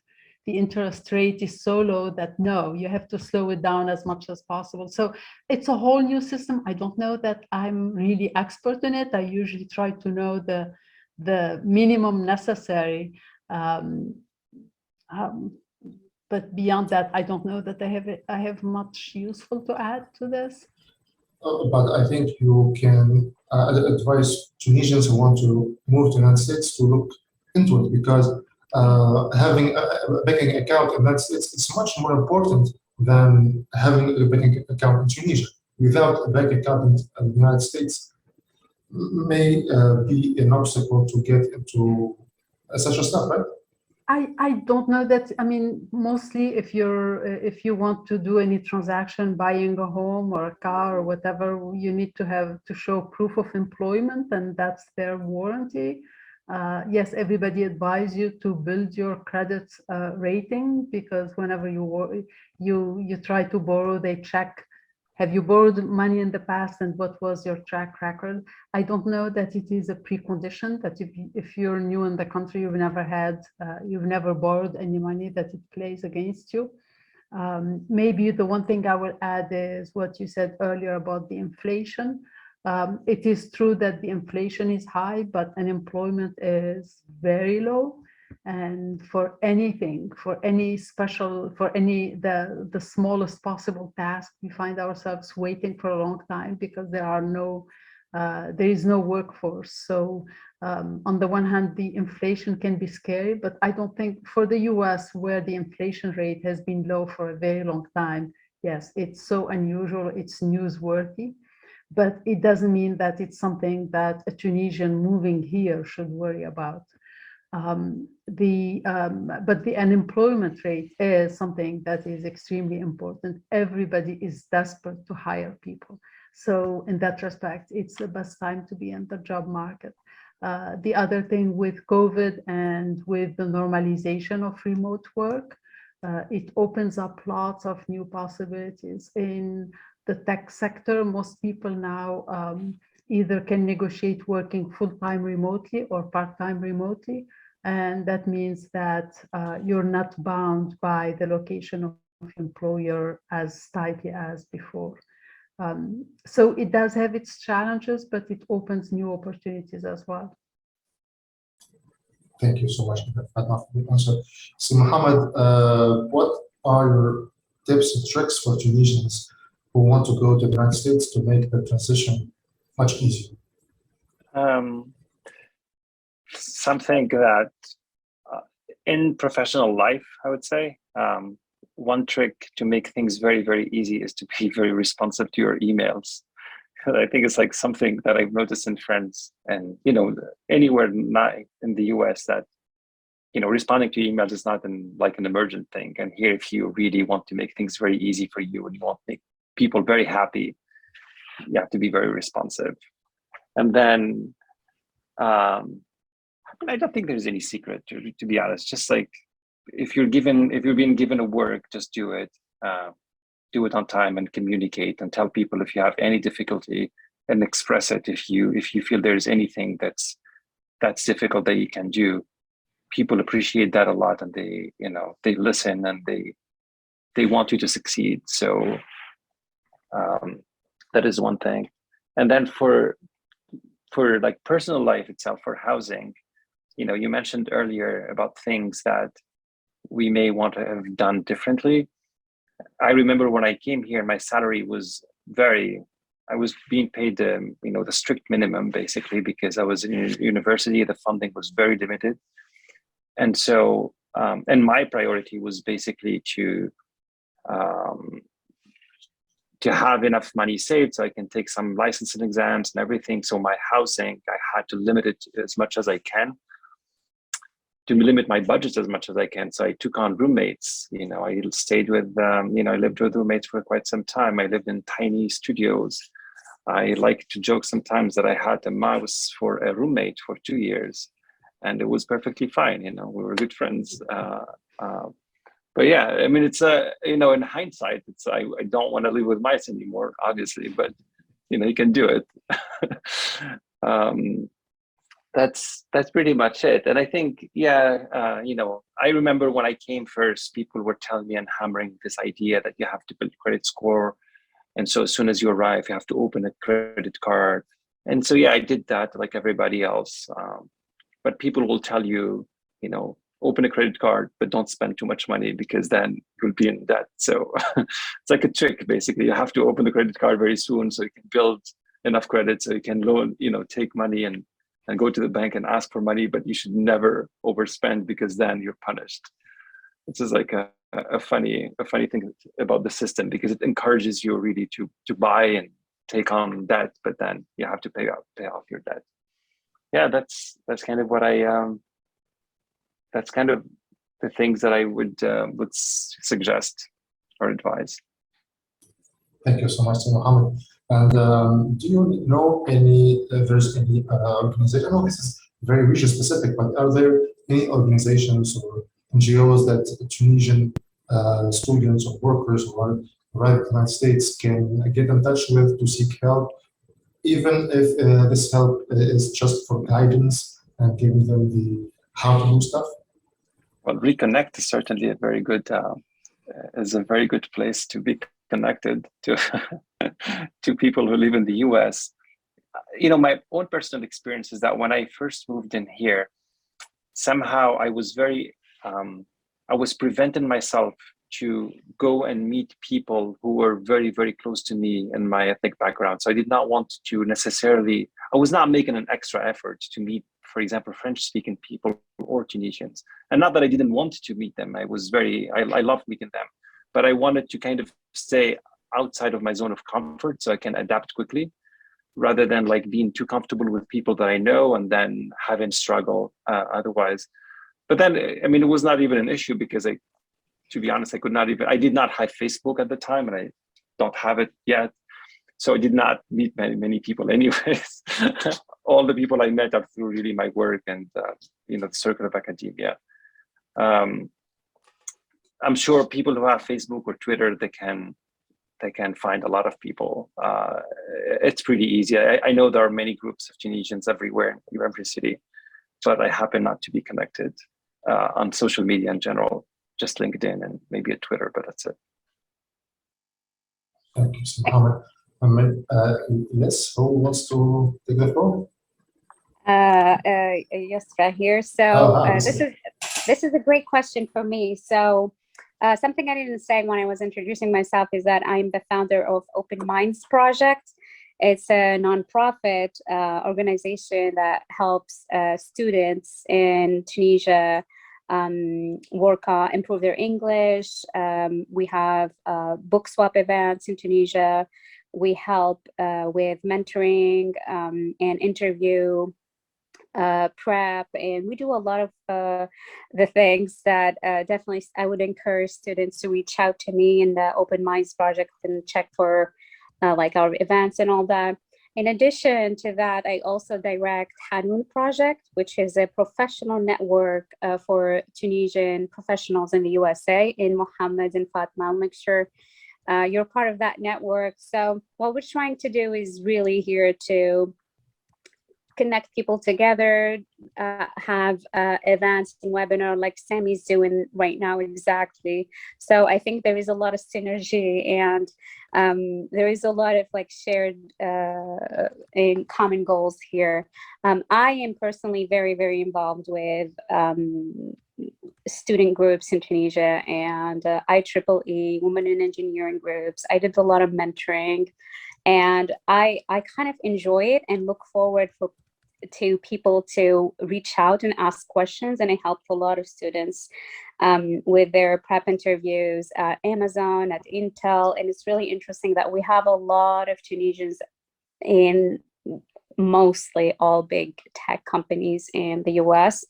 The interest rate is so low that no, you have to slow it down as much as possible." So it's a whole new system. I don't know that I'm really expert in it. I usually try to know the minimum necessary. But beyond that, I don't know that I have much useful to add to this. But I think you can advise Tunisians who want to move to the United States to look into it, because having a banking account, and it's much more important than having a banking account in Tunisia. Without a bank account in the United States, may be an obstacle to get into such a stuff, right? I don't know that. I mean, mostly if you want to do any transaction, buying a home or a car or whatever, you need to show proof of employment, and that's their warranty. Yes, everybody advises you to build your credit rating, because whenever you try to borrow, they check, have you borrowed money in the past and what was your track record? I don't know that it is a precondition that if you're new in the country, you've never borrowed any money, that it plays against you. Maybe the one thing I will add is what you said earlier about the inflation. It is true that the inflation is high, but unemployment is very low. And for anything, for the smallest possible task, we find ourselves waiting for a long time because there is no workforce. So on the one hand, the inflation can be scary, but I don't think for the US, where the inflation rate has been low for a very long time, yes, it's so unusual, it's newsworthy. But it doesn't mean that it's something that a Tunisian moving here should worry about. But the unemployment rate is something that is extremely important. Everybody is desperate to hire people. So in that respect, it's the best time to be in the job market. The other thing with COVID and with the normalization of remote work, it opens up lots of new possibilities. In the tech sector, most people now either can negotiate working full-time remotely or part-time remotely. And that means that you're not bound by the location of employer as tightly as before. So it does have its challenges, but it opens new opportunities as well. Thank you so much for that answer. So Mohammed, what are your tips and tricks for Tunisians who want to go to the United States to make the transition much easier? Something that in professional life, I would say, one trick to make things very, very easy is to be very responsive to your emails. I think it's like something that I've noticed in friends and, anywhere in the US that, responding to emails is not like an emergent thing. And here, if you really want to make things very easy for you and you want to make people very happy, you have to be very responsive. And then, I don't think there's any secret, to be honest. Just like if you're being given a work, just do it. Do it on time and communicate and tell people if you have any difficulty and express it. If you feel there's anything that's difficult that you can do, people appreciate that a lot, and they listen and they want you to succeed. So that is one thing. And then for like personal life itself, for housing, you mentioned earlier about things that we may want to have done differently. I remember when I came here, my salary was I was being paid, the strict minimum, basically, because I was in university, the funding was very limited. And so, and my priority was basically to have enough money saved so I can take some licensing exams and everything. So my housing, I had to limit it as much as I can, to limit my budget as much as I can. So I took on roommates. I stayed with, I lived with roommates for quite some time. I lived in tiny studios. I like to joke sometimes that I had a mouse for a roommate for 2 years, and it was perfectly fine. We were good friends. But yeah, I mean, it's in hindsight, I don't want to live with mice anymore, obviously, but you can do it. That's pretty much it. And I think, I remember when I came first, people were telling me and hammering this idea that you have to build credit score. And so as soon as you arrive, you have to open a credit card. And so, yeah, I did that like everybody else. But people will tell you, open a credit card, but don't spend too much money because then you'll be in debt. So it's like a trick, basically. You have to open the credit card very soon so you can build enough credit so you can loan, take money and and go to the bank and ask for money, but you should never overspend because then you're punished. This is like a funny thing about the system, because it encourages you really to buy and take on debt, but then you have to pay off your debt. Yeah, that's kind of what that's kind of the things that I would suggest or advise. Thank you so much, Mohammed. And do you know if there's any organization? I know this is very region specific, but are there any organizations or NGOs that Tunisian students or workers who are arrived in the United States can get in touch with to seek help, even if this help is just for guidance and giving them the how to do stuff? Well, RECONNECTT is certainly a very good place to be connected to to people who live in the US. You know, my own personal experience is that when I first moved in here, somehow I was I was preventing myself to go and meet people who were very, very close to me in my ethnic background. So I did not want to necessarily, I was not making an extra effort to meet, for example, French-speaking people or Tunisians. And not that I didn't want to meet them. I loved meeting them, but I wanted to kind of stay outside of my zone of comfort so I can adapt quickly, rather than like being too comfortable with people that I know and then having struggle otherwise. But then, I mean, it was not even an issue because to be honest, I did not have Facebook at the time, and I don't have it yet. So I did not meet many people anyways. All the people I met are through really my work and, the circle of academia. I'm sure people who have Facebook or Twitter, they can find a lot of people. It's pretty easy. I know there are many groups of Tunisians everywhere in every city, but I happen not to be connected on social media in general, just LinkedIn and maybe a Twitter, but that's it. Thank you, Mohammed. Yes, who wants to take the floor? Yusra here. So this is a great question for me. So something I didn't say when I was introducing myself is that I'm the founder of Open Minds Project. It's a nonprofit organization that helps students in Tunisia improve their English. We have book swap events in Tunisia. We help with mentoring and interview prep, and we do a lot of the things that definitely I would encourage students to reach out to me in the Open Minds Project and check for like our events and all that. In addition to that, I also direct Hanoun Project, which is a professional network for Tunisian professionals in the USA. In Mohammed and Fatma, I'll make sure you're part of that network. So what we're trying to do is really here to connect people together, have events and webinar like Sammy's doing right now exactly. So I think there is a lot of synergy, and there is a lot of like shared in common goals here. I am personally very, very involved with student groups in Tunisia and IEEE Women in Engineering groups. I did a lot of mentoring, and I kind of enjoy it and look forward to people to reach out and ask questions. And I helped a lot of students with their prep interviews at Amazon, at Intel. And it's really interesting that we have a lot of Tunisians in mostly all big tech companies in the US.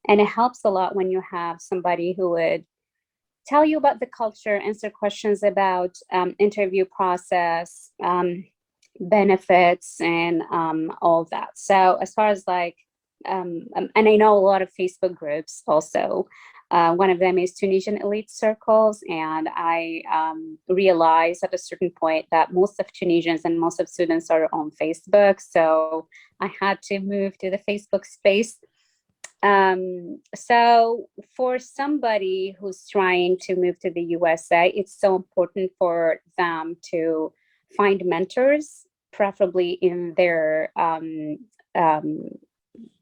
And it helps a lot when you have somebody who would tell you about the culture, answer questions about interview process, benefits, and all of that. So as far as like, and I know a lot of Facebook groups also. One of them is Tunisian Elite Circles, and I realized at a certain point that most of Tunisians and most of students are on Facebook. So I had to move to the Facebook space. So for somebody who's trying to move to the USA, it's so important for them to find mentors, preferably in their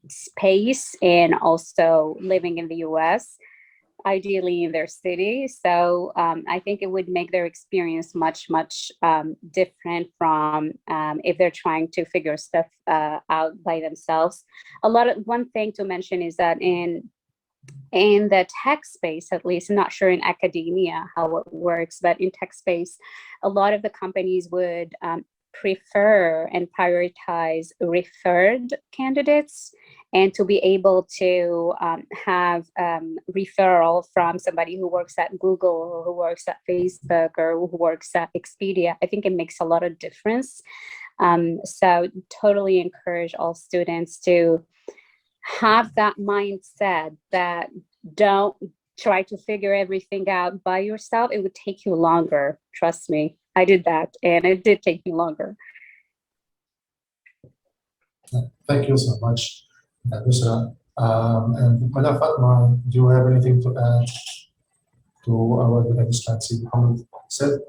space and also living in the US. ideally in their city. So I think it would make their experience much different from if they're trying to figure stuff out by themselves. One thing to mention is that in the tech space, at least, I'm not sure in academia how it works, but in tech space, a lot of the companies would prefer and prioritize referred candidates, and to be able to have referral from somebody who works at Google or who works at Facebook or who works at Expedia. I think it makes a lot of difference. So totally encourage all students to have that mindset that don't try to figure everything out by yourself. It would take you longer. Trust me, I did that and it did take me longer. Thank you so much, Yusra. And Madam Fatma, do you have anything to add to what the Excellency Mohammed said?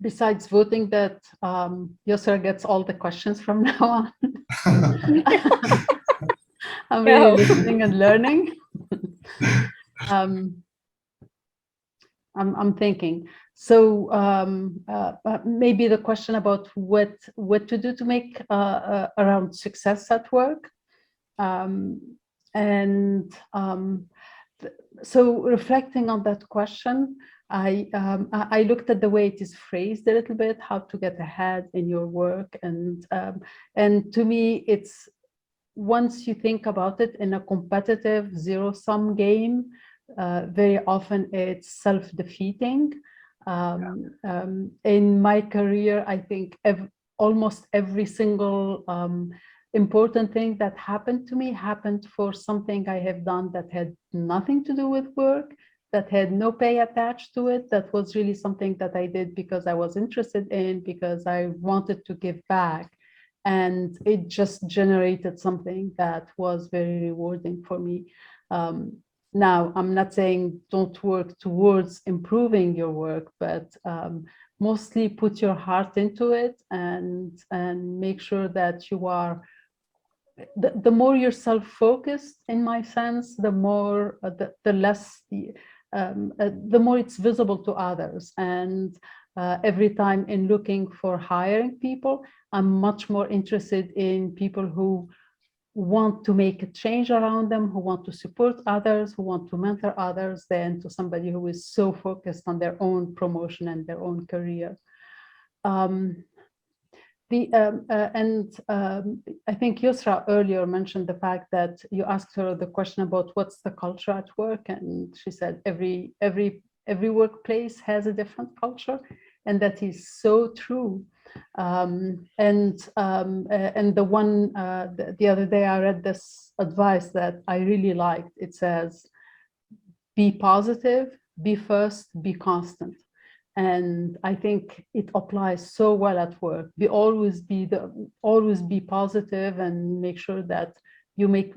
Besides voting that Yusra gets all the questions from now on. I'm really listening and learning. I'm thinking. So maybe the question about what to do to make around success at work. So reflecting on that question, I looked at the way it is phrased a little bit, how to get ahead in your work, and to me, it's once you think about it in a competitive zero-sum game, very often it's self-defeating. In my career, I think almost every single important thing that happened to me happened for something I have done that had nothing to do with work, that had no pay attached to it, that was really something that I did because I was interested in, because I wanted to give back. And it just generated something that was very rewarding for me. Now, I'm not saying don't work towards improving your work, but mostly put your heart into it and make sure that you are, the more you're self-focused, in my sense, the more, the less, the more it's visible to others. And every time in looking for hiring people, I'm much more interested in people who want to make a change around them, who want to support others, who want to mentor others, than to somebody who is so focused on their own promotion and their own career. I think Yusra earlier mentioned the fact that you asked her the question about what's the culture at work, and she said every workplace has a different culture, and that is so true. The other day I read this advice that I really liked. It says, be positive, be first, be constant. And I think it applies so well at work. Always be positive, and make sure that you make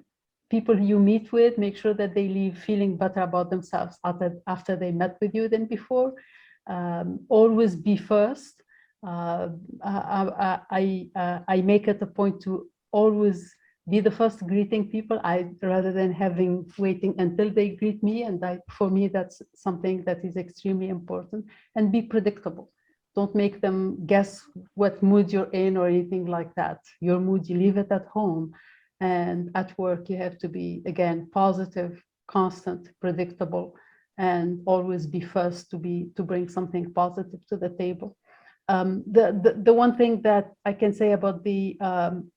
people you meet with, make sure that they leave feeling better about themselves after they met with you than before. Always be first. I make it a point to always be the first greeting people, rather than waiting until they greet me. And for me, that's something that is extremely important. And be predictable. Don't make them guess what mood you're in or anything like that. Your mood, you leave it at home. And at work, you have to be, again, positive, constant, predictable, and always be first to bring something positive to the table. The one thing that I can say about the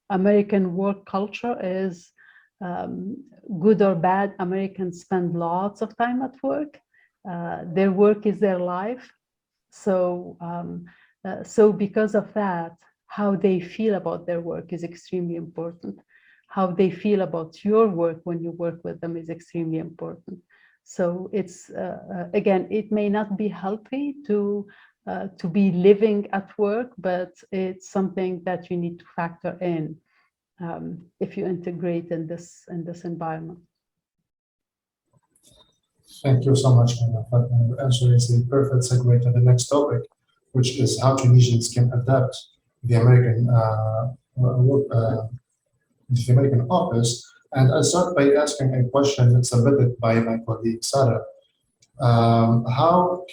American work culture is, good or bad, Americans spend lots of time at work. Their work is their life. So because of that, how they feel about their work is extremely important. How they feel about your work when you work with them is extremely important. So it's, again, it may not be healthy to be living at work, but it's something that you need to factor in if you integrate in this environment. Thank you so much, Madam. Actually, it's a perfect segue to the next topic, which is how Tunisians can adapt the American office And I'll start by asking a question submitted by my colleague Sarah. How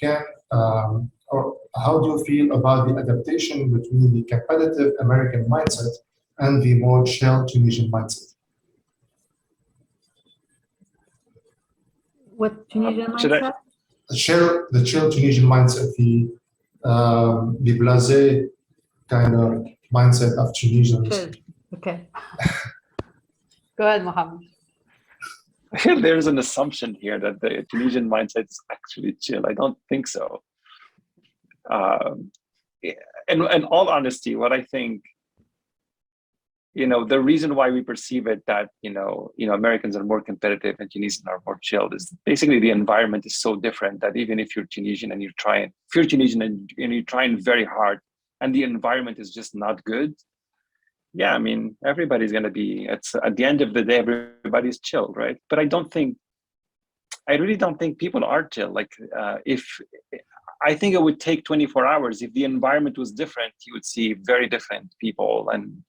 do you feel about the adaptation between the competitive American mindset and the more chill Tunisian mindset? What Tunisian Should I? mindset? The chill Tunisian mindset, the blasé kind of mindset of Tunisians. Chill. Okay. Go ahead, Mohammed. There's an assumption here that the Tunisian mindset is actually chill. I don't think so. In all honesty, what I think, the reason why we perceive it that, Americans are more competitive and Tunisians are more chilled is basically the environment is so different that even if you're Tunisian and you're trying very hard and the environment is just not good, yeah, I mean, everybody's going to be, at the end of the day, everybody's chill, right? But I really don't think people are chill. Like, I think it would take 24 hours. If the environment was different, you would see very different people and,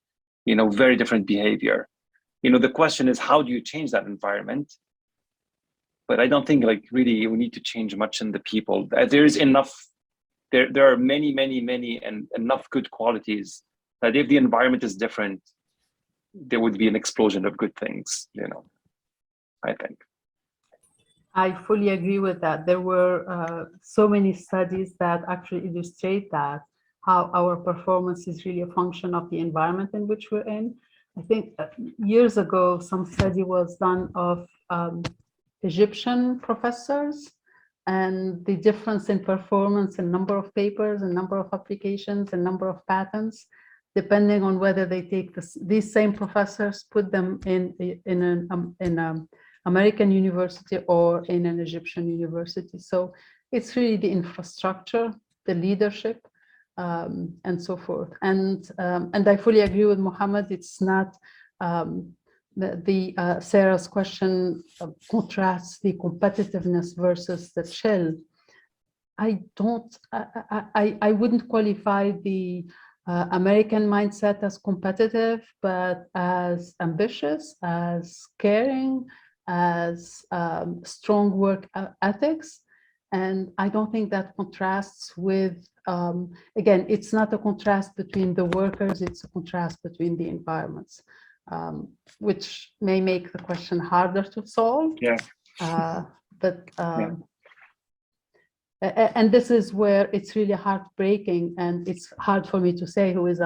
very different behavior. The question is, how do you change that environment? But I don't think really we need to change much in the people. There's enough, there are many, and enough good qualities that if the environment is different, there would be an explosion of good things, I think. I fully agree with that. There were so many studies that actually illustrate that, how our performance is really a function of the environment in which we're in. I think years ago, some study was done of Egyptian professors and the difference in performance and number of papers and number of applications and number of patents, depending on whether they take these same professors, put them in an American university or in an Egyptian university. So it's really the infrastructure, the leadership, and so forth. And I fully agree with Mohammed. It's not Sarah's question contrasts the competitiveness versus the chill. I wouldn't qualify the American mindset as competitive, but as ambitious, as caring, as strong work ethics. And I don't think that contrasts with, again, it's not a contrast between the workers, it's a contrast between the environments, which may make the question harder to solve. Yeah. And this is where it's really heartbreaking, and it's hard for me to say who is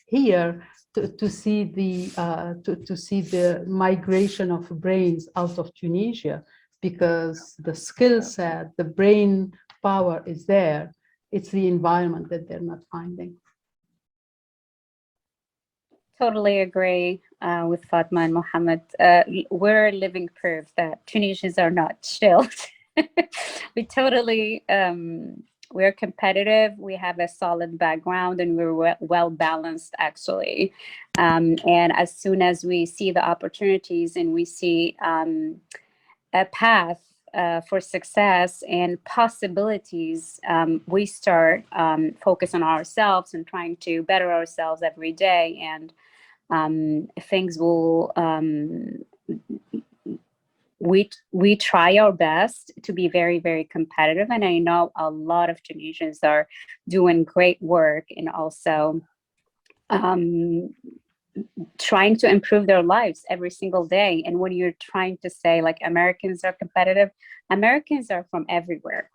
here to see the migration of brains out of Tunisia, because the skill set, the brain power is there. It's the environment that they're not finding. Totally agree with Fatma and Mohammed. We're living proof that Tunisians are not chilled. We totally, we're competitive. We have a solid background and we're well balanced, actually. And as soon as we see the opportunities and we see a path for success and possibilities, we start focus on ourselves and trying to better ourselves every day. And things will, we try our best to be very, very competitive. And I know a lot of Tunisians are doing great work and also trying to improve their lives every single day. And when you're trying to say like Americans are competitive, Americans are from everywhere.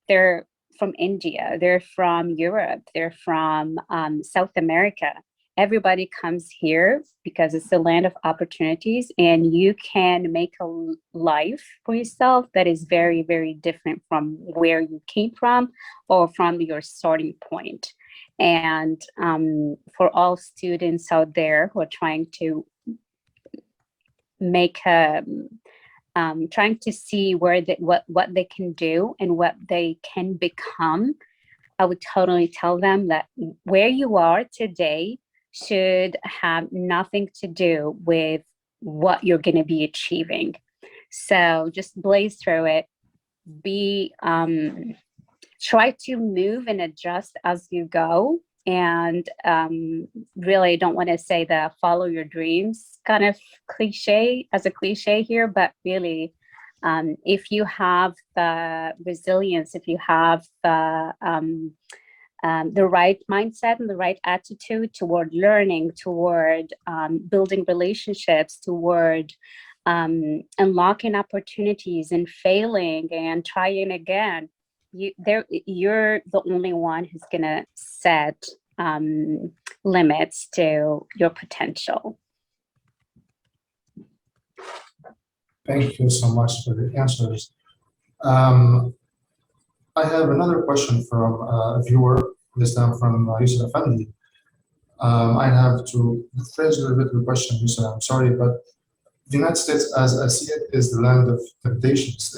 They're from India, they're from Europe, they're from South America. Everybody comes here because it's the land of opportunities, and you can make a life for yourself that is very, very different from where you came from or from your starting point. And for all students out there who are trying to make trying to see where what they can do and what they can become, I would totally tell them that where you are today should have nothing to do with what you're going to be achieving. So just blaze through it. Try to move and adjust as you go, and really don't want to say the follow your dreams kind of cliche as a cliche here, but really, if you have the resilience, if you have the right mindset and the right attitude toward learning, toward building relationships, toward unlocking opportunities and failing and trying again, you're the only one who's gonna set limits to your potential. Thank you so much for the answers. I have another question from a viewer, this time from Yusuf Effendi. I have to phrase a little bit the question, Yusuf, I'm sorry, but the United States, as I see it, is the land of temptations,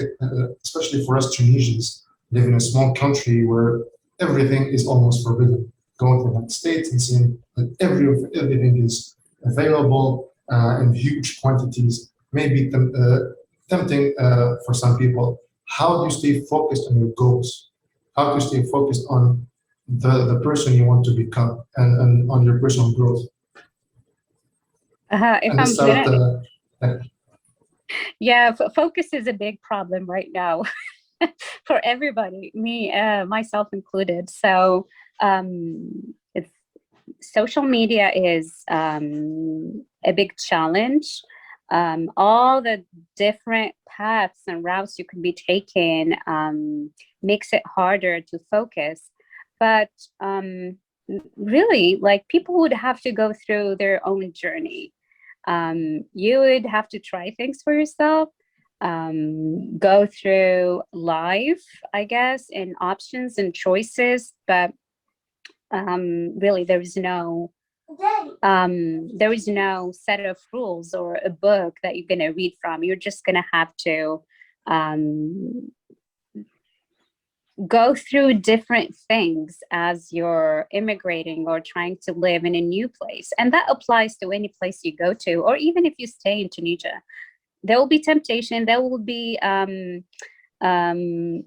especially for us Tunisians, live in a small country where everything is almost forbidden. Going to the United States and seeing that everything is available in huge quantities may be tempting for some people. How do you stay focused on your goals? How do you stay focused on the person you want to become and on your personal growth? Yeah, focus is a big problem right now for everybody, me, myself included. So it's social media is a big challenge. All the different paths and routes you can be taking makes it harder to focus. But really, like, people would have to go through their own journey. You would have to try things for yourself, go through life, I guess, and options and choices. But really, there is no set of rules or a book that you're going to read from. You're just going to have to go through different things as you're immigrating or trying to live in a new place. And that applies to any place you go to, or even if you stay in Tunisia. There will be temptation. There will be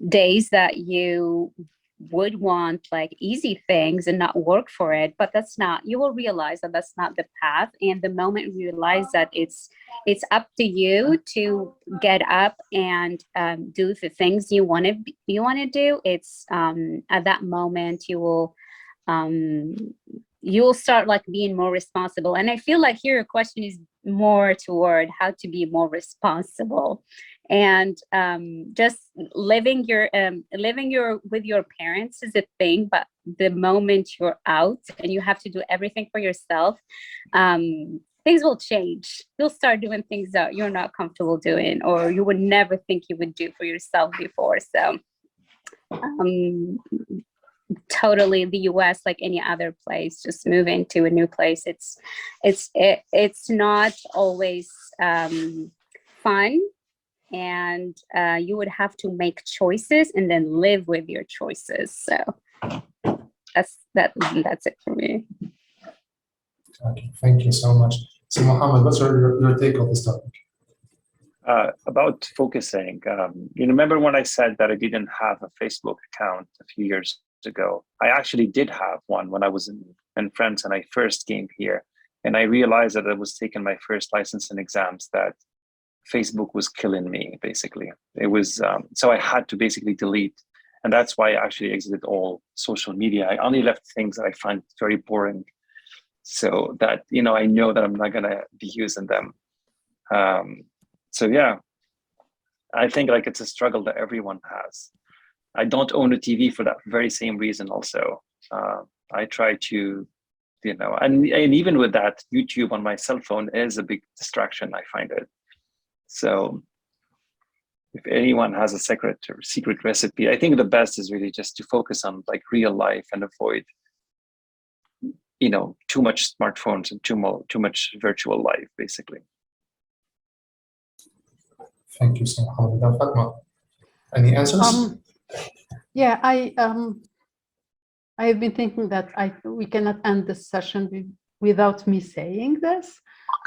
days that you would want like easy things and not work for it, but you will realize that that's not the path. And the moment you realize that it's up to you to get up and do the things you want to do, it's at that moment you'll start like being more responsible. And I feel like here your question is more toward how to be more responsible, and just living with your parents is a thing, but the moment you're out and you have to do everything for yourself, things will change. You'll start doing things that you're not comfortable doing, or you would never think you would do for yourself before. So totally the US, like any other place, just moving to a new place, it's not always fun, and you would have to make choices and then live with your choices. So that's it for me. Okay, thank you so much. So Mohammed, what's your take on this topic? About focusing, you remember when I said that I didn't have a Facebook account a few years ago? I actually did have one when I was in France and I first came here, and I realized that I was taking my first license and exams that Facebook was killing me, basically. It was so I had to basically delete, and that's why I actually exited all social media. I only left things that I find very boring, so that I know that I'm not gonna be using them. So yeah, I think like it's a struggle that everyone has. I don't own a TV for that very same reason also. I try to, and even with that, YouTube on my cell phone is a big distraction, I find it. So if anyone has a secret recipe, I think the best is really just to focus on like real life and avoid, too much smartphones and too much virtual life, basically. Thank you so much. Fatma, any answers? Yeah, I have been thinking that we cannot end this session without me saying this,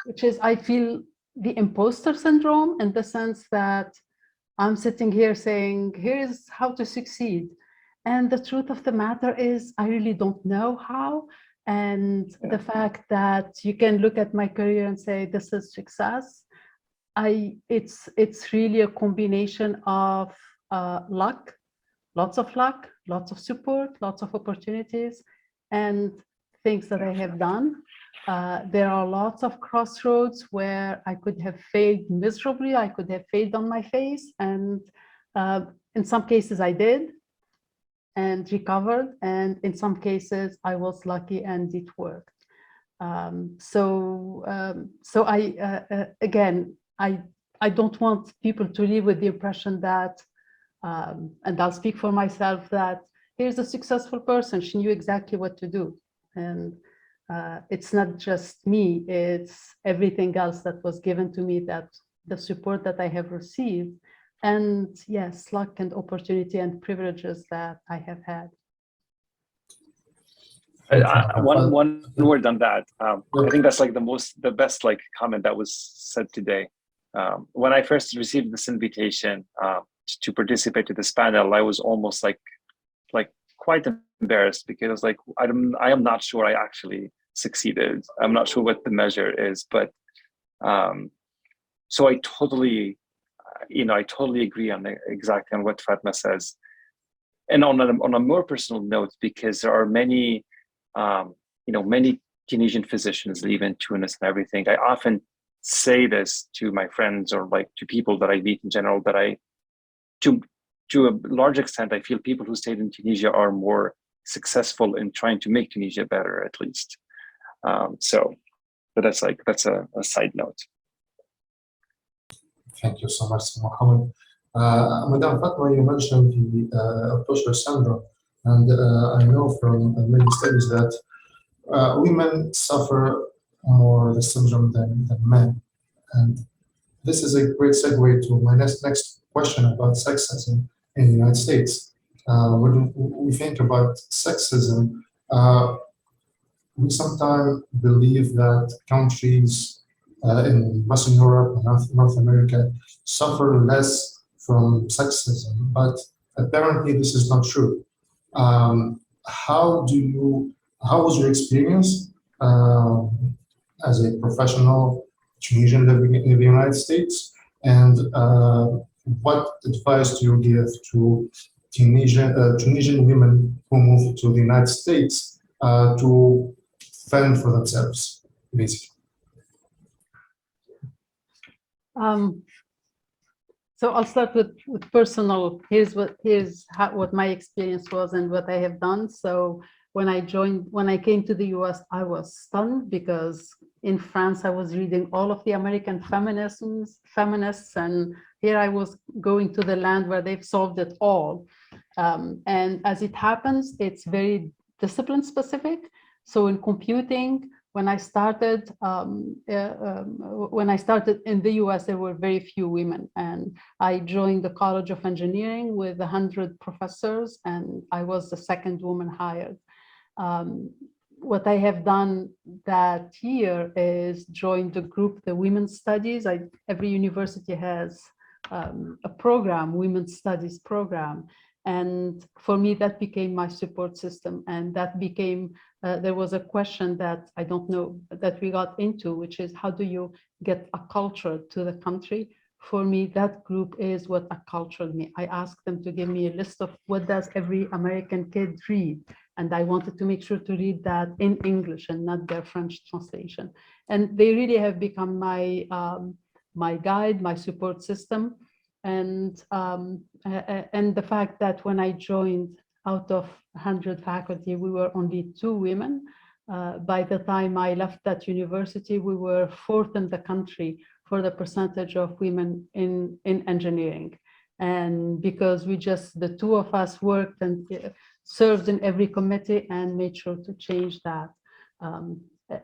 which is I feel the imposter syndrome, in the sense that I'm sitting here saying, here's how to succeed. And the truth of the matter is, I really don't know how. And the fact that you can look at my career and say, this is success, it's really a combination of luck, lots of support, lots of opportunities, and things that I have done. There are lots of crossroads where I could have failed miserably, I could have failed on my face, and in some cases I did and recovered, and in some cases I was lucky and it worked. So again, I don't want people to live with the impression that, and I'll speak for myself, that here's a successful person, she knew exactly what to do. And it's not just me, it's everything else that was given to me, that the support that I have received, and yes, luck and opportunity and privileges that I have had. One word on that. I think that's like the best like comment that was said today. When I first received this invitation to participate to this panel, I was almost like quite embarrassed, because like I am not sure I actually succeeded. I'm not sure what the measure is, but so I totally agree on exactly on what Fatma says. And on a more personal note, because there are many many Tunisian physicians live in Tunis and everything, I often say this to my friends or like to people that I meet in general, that to a large extent, I feel people who stayed in Tunisia are more successful in trying to make Tunisia better, at least. But that's a side note. Thank you so much, Mohammed. Madam Fatma, you mentioned the Usher syndrome, and I know from many studies that women suffer more the syndrome than men. And this is a great segue to my next question about sexism in the United States. When we think about sexism, we sometimes believe that countries in Western Europe and North America suffer less from sexism, but apparently this is not true. How was your experience as a professional Tunisian living in the United States, and what advice do you give to Tunisian women who move to the United States to fend for themselves, basically? So I'll start with personal. Here's what my experience was and what I have done. So when I came to the US, I was stunned, because in France I was reading all of the American feminists, and here I was going to the land where they've solved it all. And as it happens, it's very discipline specific. So in computing, when I started in the US, there were very few women, and I joined the College of Engineering with 100 professors, and I was the second woman hired. What I have done that year is join the group, the Women's Studies. Every university has a program, Women's Studies program. And for me, that became my support system. And that became, there was a question that I don't know, that we got into, which is how do you get a culture to the country? For me, that group is what acculturated me. I asked them to give me a list of what does every American kid read? And I wanted to make sure to read that in English and not their French translation. And they really have become my, my guide, my support system. And the fact that when I joined, out of 100 faculty, we were only 2 women. By the time I left that university, we were 4th in the country for the percentage of women in engineering. And because the 2 of us worked and served in every committee and made sure to change that.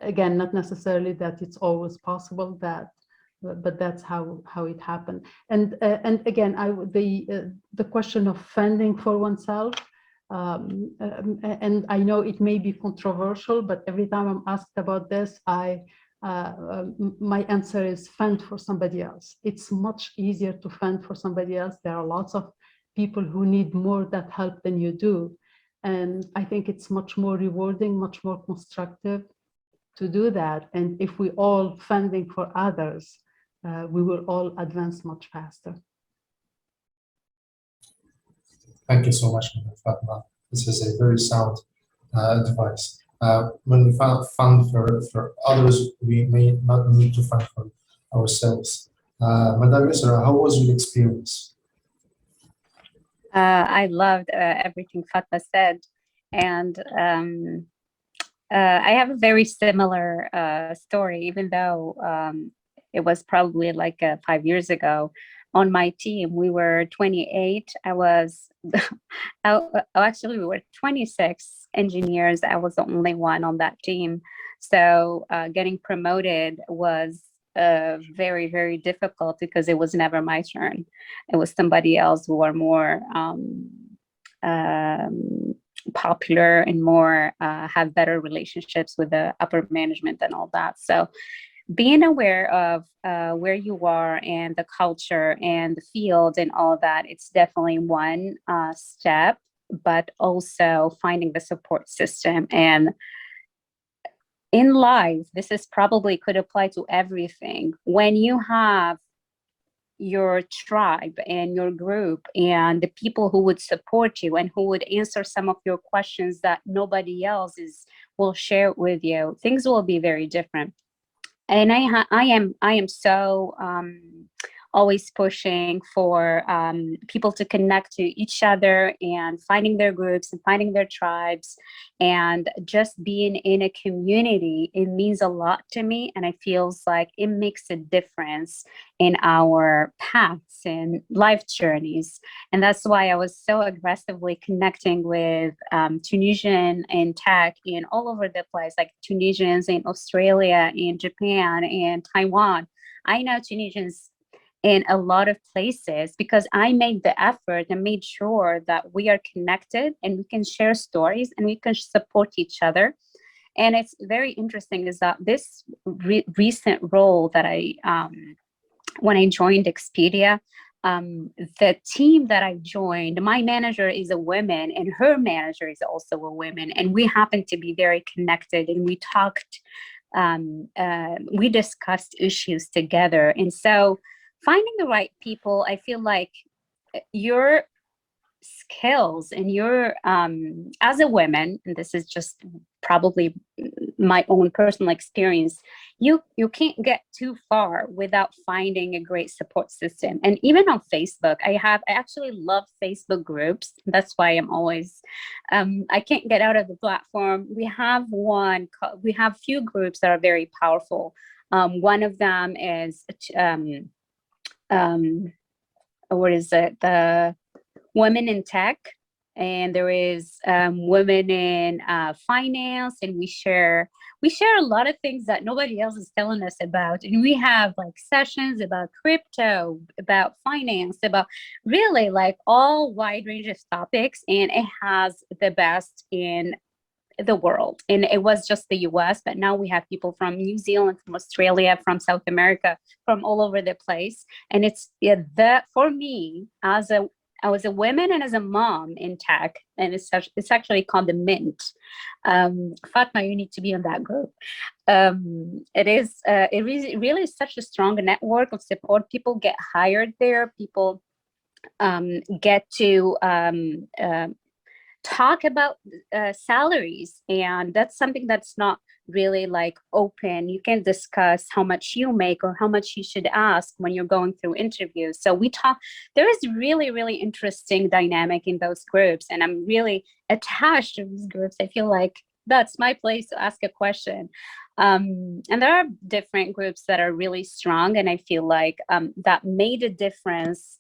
Again, not necessarily that it's always possible, but that's how it happened. And again, the question of fending for oneself, and I know it may be controversial, but every time I'm asked about this, my answer is fend for somebody else. It's much easier to fend for somebody else. There are lots of people who need more that help than you do. And I think it's much more rewarding, much more constructive to do that. And if we all funding for others, we will all advance much faster. Thank you so much, Fatma. This is a very sound advice. When we fund for others, we may not need to fund for ourselves. Madam Yusra, how was your experience? I loved everything Fatma said. And I have a very similar story, even though it was probably like 5 years ago. On my team, we were 28. Actually, we were 26 engineers. I was the only one on that team. So getting promoted was very, very difficult because it was never my turn. It was somebody else who were more popular and more have better relationships with the upper management and all that. So being aware of where you are and the culture and the field and all that, it's definitely one step, but also finding the support system. And in life, this is probably could apply to everything. When you have your tribe and your group and the people who would support you and who would answer some of your questions that nobody else will share with you, things will be very different. And I am so always pushing for people to connect to each other and finding their groups and finding their tribes, and just being in a community. It means a lot to me, and it feels like it makes a difference in our paths and life journeys. And that's why I was so aggressively connecting with Tunisian and tech and all over the place, like Tunisians in Australia, in Japan, and Taiwan. I know Tunisians in a lot of places because I made the effort and made sure that we are connected and we can share stories and we can support each other. And it's very interesting is that this recent role that when I joined Expedia, the team that I joined, my manager is a woman and her manager is also a woman. And we happen to be very connected, and we talked, we discussed issues together. And so finding the right people, I feel like your skills and your, as a woman, and this is just probably my own personal experience, you can't get too far without finding a great support system. And even on Facebook, I actually love Facebook groups. That's why I'm always, I can't get out of the platform. We have few groups that are very powerful. One of them is, what is it? The Women in Tech, and there is women in finance, and we share a lot of things that nobody else is telling us about. And we have like sessions about crypto, about finance, about really like all wide range of topics, and it has the best in the world. And it was just the US, but now we have people from New Zealand, from Australia, from South America, from all over the place. And it's for me, I was a woman and as a mom in tech, and it's actually called the Mint. Fatma, you need to be on that group. It really is such a strong network of support. People get hired there. People get to talk about salaries, and that's something that's not really like open. You can discuss how much you make or how much you should ask when you're going through interviews. So we talk, there is really, really interesting dynamic in those groups, and I'm really attached to these groups. I feel like that's my place to ask a question. And there are different groups that are really strong, and I feel like that made a difference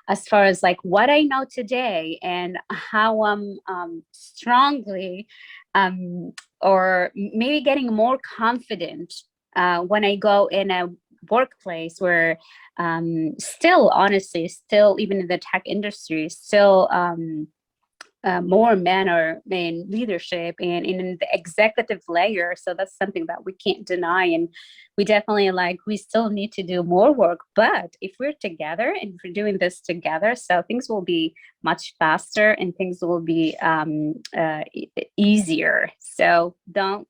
as far as like what I know today and how I'm strongly or maybe getting more confident when I go in a workplace where still, honestly, still even in the tech industry, still more men are in leadership and in the executive layer. So that's something that we can't deny. And we definitely we still need to do more work. But if we're together and if we're doing this together, so things will be much faster and things will be easier. So don't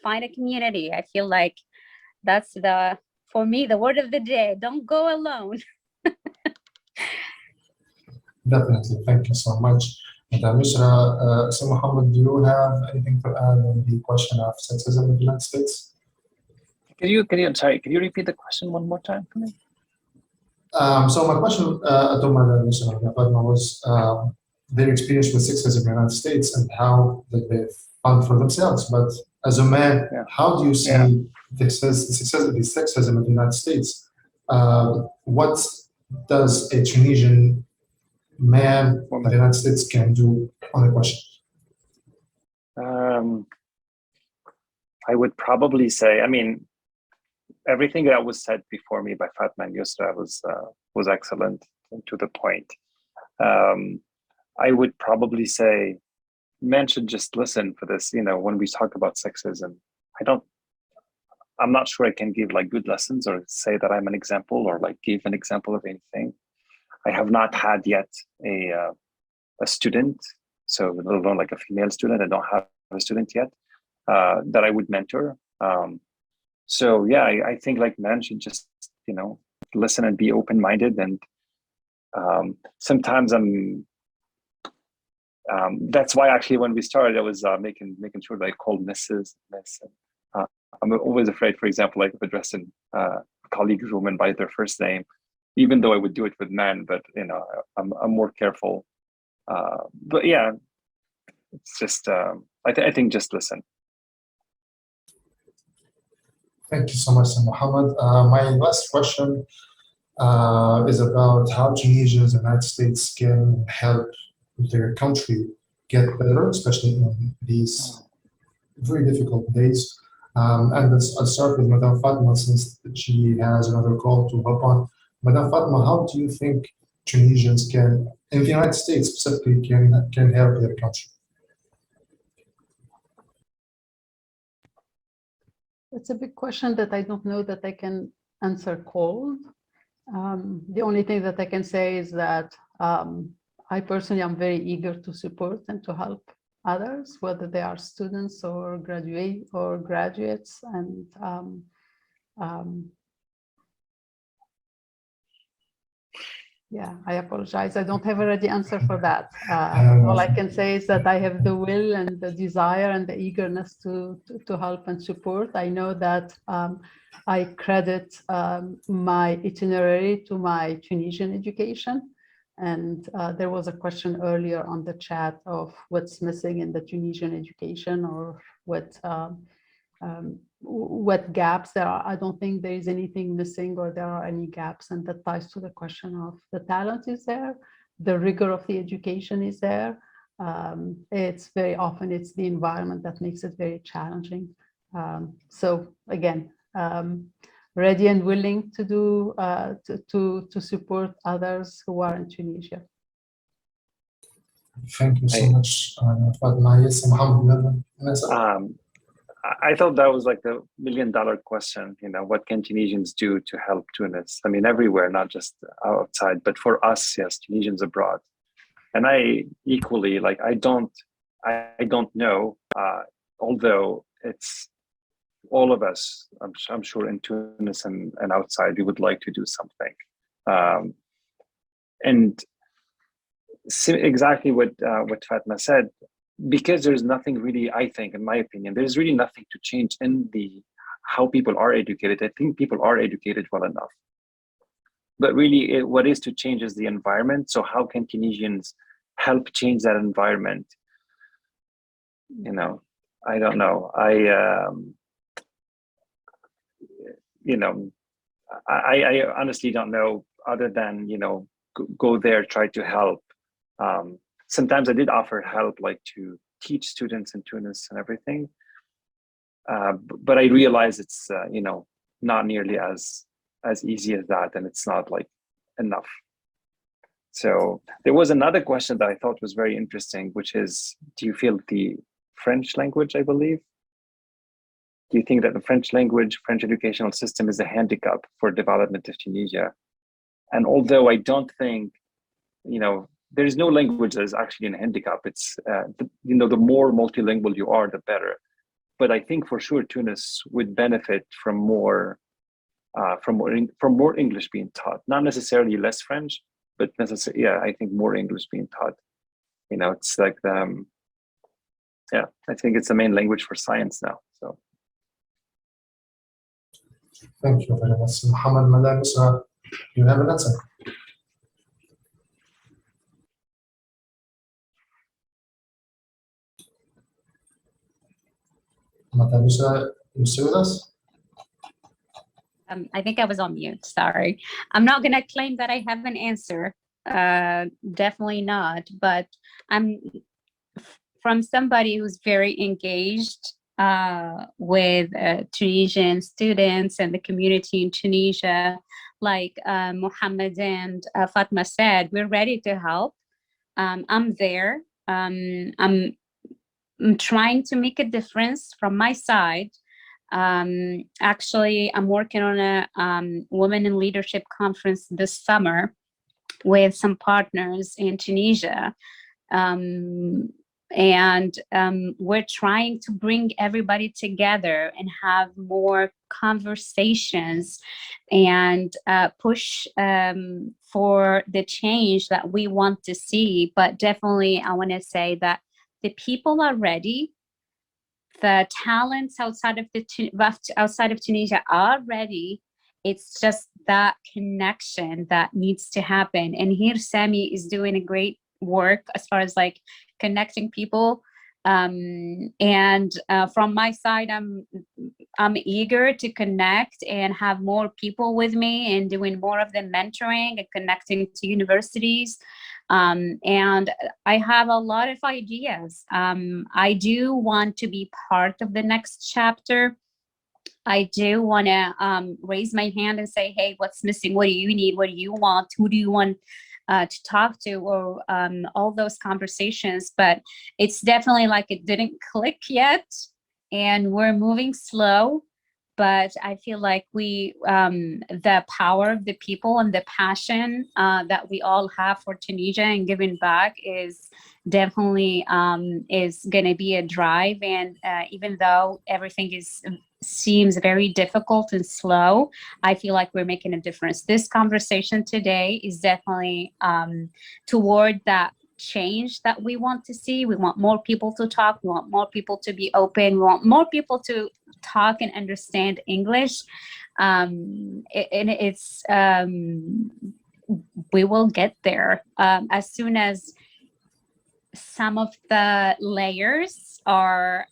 find a community. I feel like that's for me, the word of the day. Don't go alone. Definitely. Thank you so much. Madam Yusra, so Mohammed, do you have anything to add on the question of sexism in the United States? Can you repeat the question one more time for me? So my question to Madam Yusra was their experience with sexism in the United States and how did they found for themselves. But as a man, how do you see the sexism in the United States? What does a Tunisian man in the United States can do on the question? I would probably say, I mean, everything that was said before me by Fatma and Yusra was excellent and to the point. I would probably say men should just listen for this. You know, when we talk about sexism, I'm not sure I can give like good lessons or say that I'm an example or like give an example of anything. I have not had yet a student, so let alone like a female student. I don't have a student yet that I would mentor. So yeah, I think like men should just, you know, listen and be open-minded. And sometimes that's why actually when we started, I was making sure that I called Mrs. Miss. I'm always afraid, for example, like of addressing colleagues, women by their first name, even though I would do it with men, but you know, I'm more careful. But yeah, it's just I think just listen. Thank you so much, Mohammed. My last question is about how Tunisians in the United States can help their country get better, especially in these very difficult days. And I'll start with Madame Fatma since she has another call to hop on. Madame Fatma, how do you think Tunisians can, in the United States specifically, can help their country? It's a big question that I don't know that I can answer cold. The only thing that I can say is that I personally am very eager to support and to help others, whether they are students or graduates. And yeah, I apologize. I don't have a ready answer for that. All I can say is that I have the will and the desire and the eagerness to help and support. I know that I credit my itinerary to my Tunisian education. And there was a question earlier on the chat of what's missing in the Tunisian education or what gaps there are. I don't think there is anything missing or there are any gaps, and that ties to the question of the talent is there, the rigor of the education is there. It's very often it's the environment that makes it very challenging. So again, ready and willing to do to support others who are in Tunisia. Thank you so much, Fatma. Yes, Mohammed. I thought that was like the million-dollar question. You know, what can Tunisians do to help Tunis? I mean, everywhere, not just outside, but for us, yes, Tunisians abroad. And I equally like I don't know. Although it's all of us, I'm sure in Tunis and outside, we would like to do something. And exactly what Fatma said. Because there's nothing really, I think, in my opinion, there's really nothing to change in how people are educated. I think people are educated well enough. But really, what is to change is the environment. So how can Tunisians help change that environment? You know, I don't know. I honestly don't know, other than, you know, go there, try to help. Sometimes I did offer help, like to teach students in Tunis and everything. But I realize it's, you know, not nearly as easy as that, and it's not like enough. So there was another question that I thought was very interesting, which is, do you feel the French language, I believe, do you think that the French language, French educational system is a handicap for development of Tunisia? And although I don't think, there is no language that is actually a handicap. It's, the more multilingual you are, the better. But I think for sure Tunis would benefit from more English being taught. Not necessarily less French, but necessarily, I think more English being taught. It's like I think it's the main language for science now. So. Thank you very much, Mohammed. Madam Isra, you have an answer. Madam Isra, you still with us? I think I was on mute, sorry. I'm not gonna claim that I have an answer, definitely not, but I'm from somebody who's very engaged with Tunisian students and the community in Tunisia, like Mohammed and Fatma said, we're ready to help. I'm there. I'm trying to make a difference from my side. Actually, I'm working on a Women in Leadership conference this summer with some partners in Tunisia. And we're trying to bring everybody together and have more conversations and push for the change that we want to see. But definitely, I want to say that the people are ready. The talents outside of Tunisia are ready. It's just that connection that needs to happen. And here Sami is doing a great work as far as like connecting people. And from my side, I'm eager to connect and have more people with me and doing more of the mentoring and connecting to universities. And I have a lot of ideas. I do want to be part of the next chapter. I do want to raise my hand and say, hey, what's missing? What do you need? What do you want? Who do you want to talk to? Or all those conversations. But it's definitely like it didn't click yet. And we're moving slow. But I feel like the power of the people and the passion that we all have for Tunisia and giving back is definitely is going to be a drive. And even though everything seems very difficult and slow, I feel like we're making a difference. This conversation today is definitely toward that change that we want to see. We want more people to talk. We want more people to be open. We want more people to talk and understand English. We will get there as soon as some of the layers are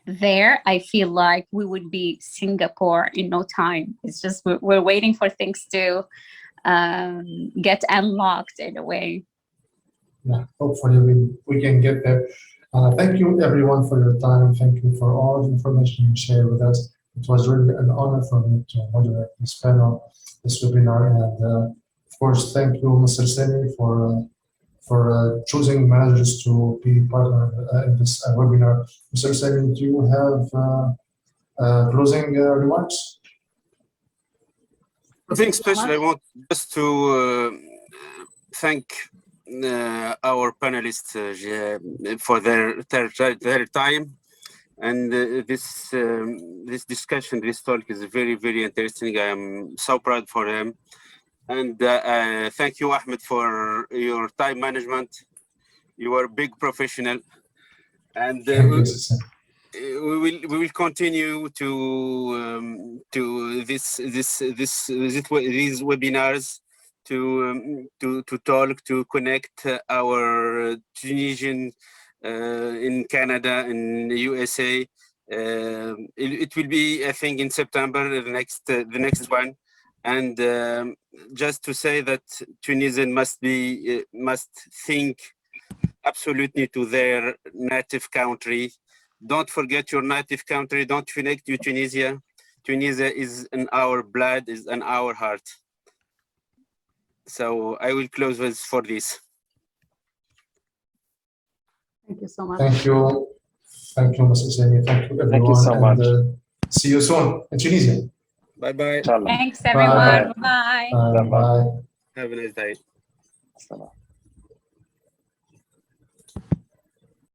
there. I feel like we would be Singapore in no time. It's just we're waiting for things to get unlocked in a way. Yeah, hopefully we can get there. Thank you everyone for your time. Thank you for all the information you shared with us. It was really an honor for me to moderate this panel, this webinar, and of course, thank you, Mr. Sami, for choosing managers to be partner in this webinar. Mr. Sami, do you have closing remarks? I think especially I want just to thank our panelists for their time, and this discussion, this talk is very, very interesting. I am so proud for them, and thank you, Ahmed, for your time management. You are a big professional, and we will continue to these webinars. To talk, to connect our Tunisian in Canada and USA. It will be, I think, in September, the next one. And just to say that Tunisian must think absolutely to their native country. Don't forget your native country. Don't connect to Tunisia. Tunisia is in our blood, is in our heart. So I will close with for this. Thank you so much. Thank you. Thank you, Mr. Sami. Thank you, everyone. Thank you so much. See you soon in Tunisia. Bye-bye. Inshallah. Thanks, everyone. Bye. Bye. Have a nice day. Bye.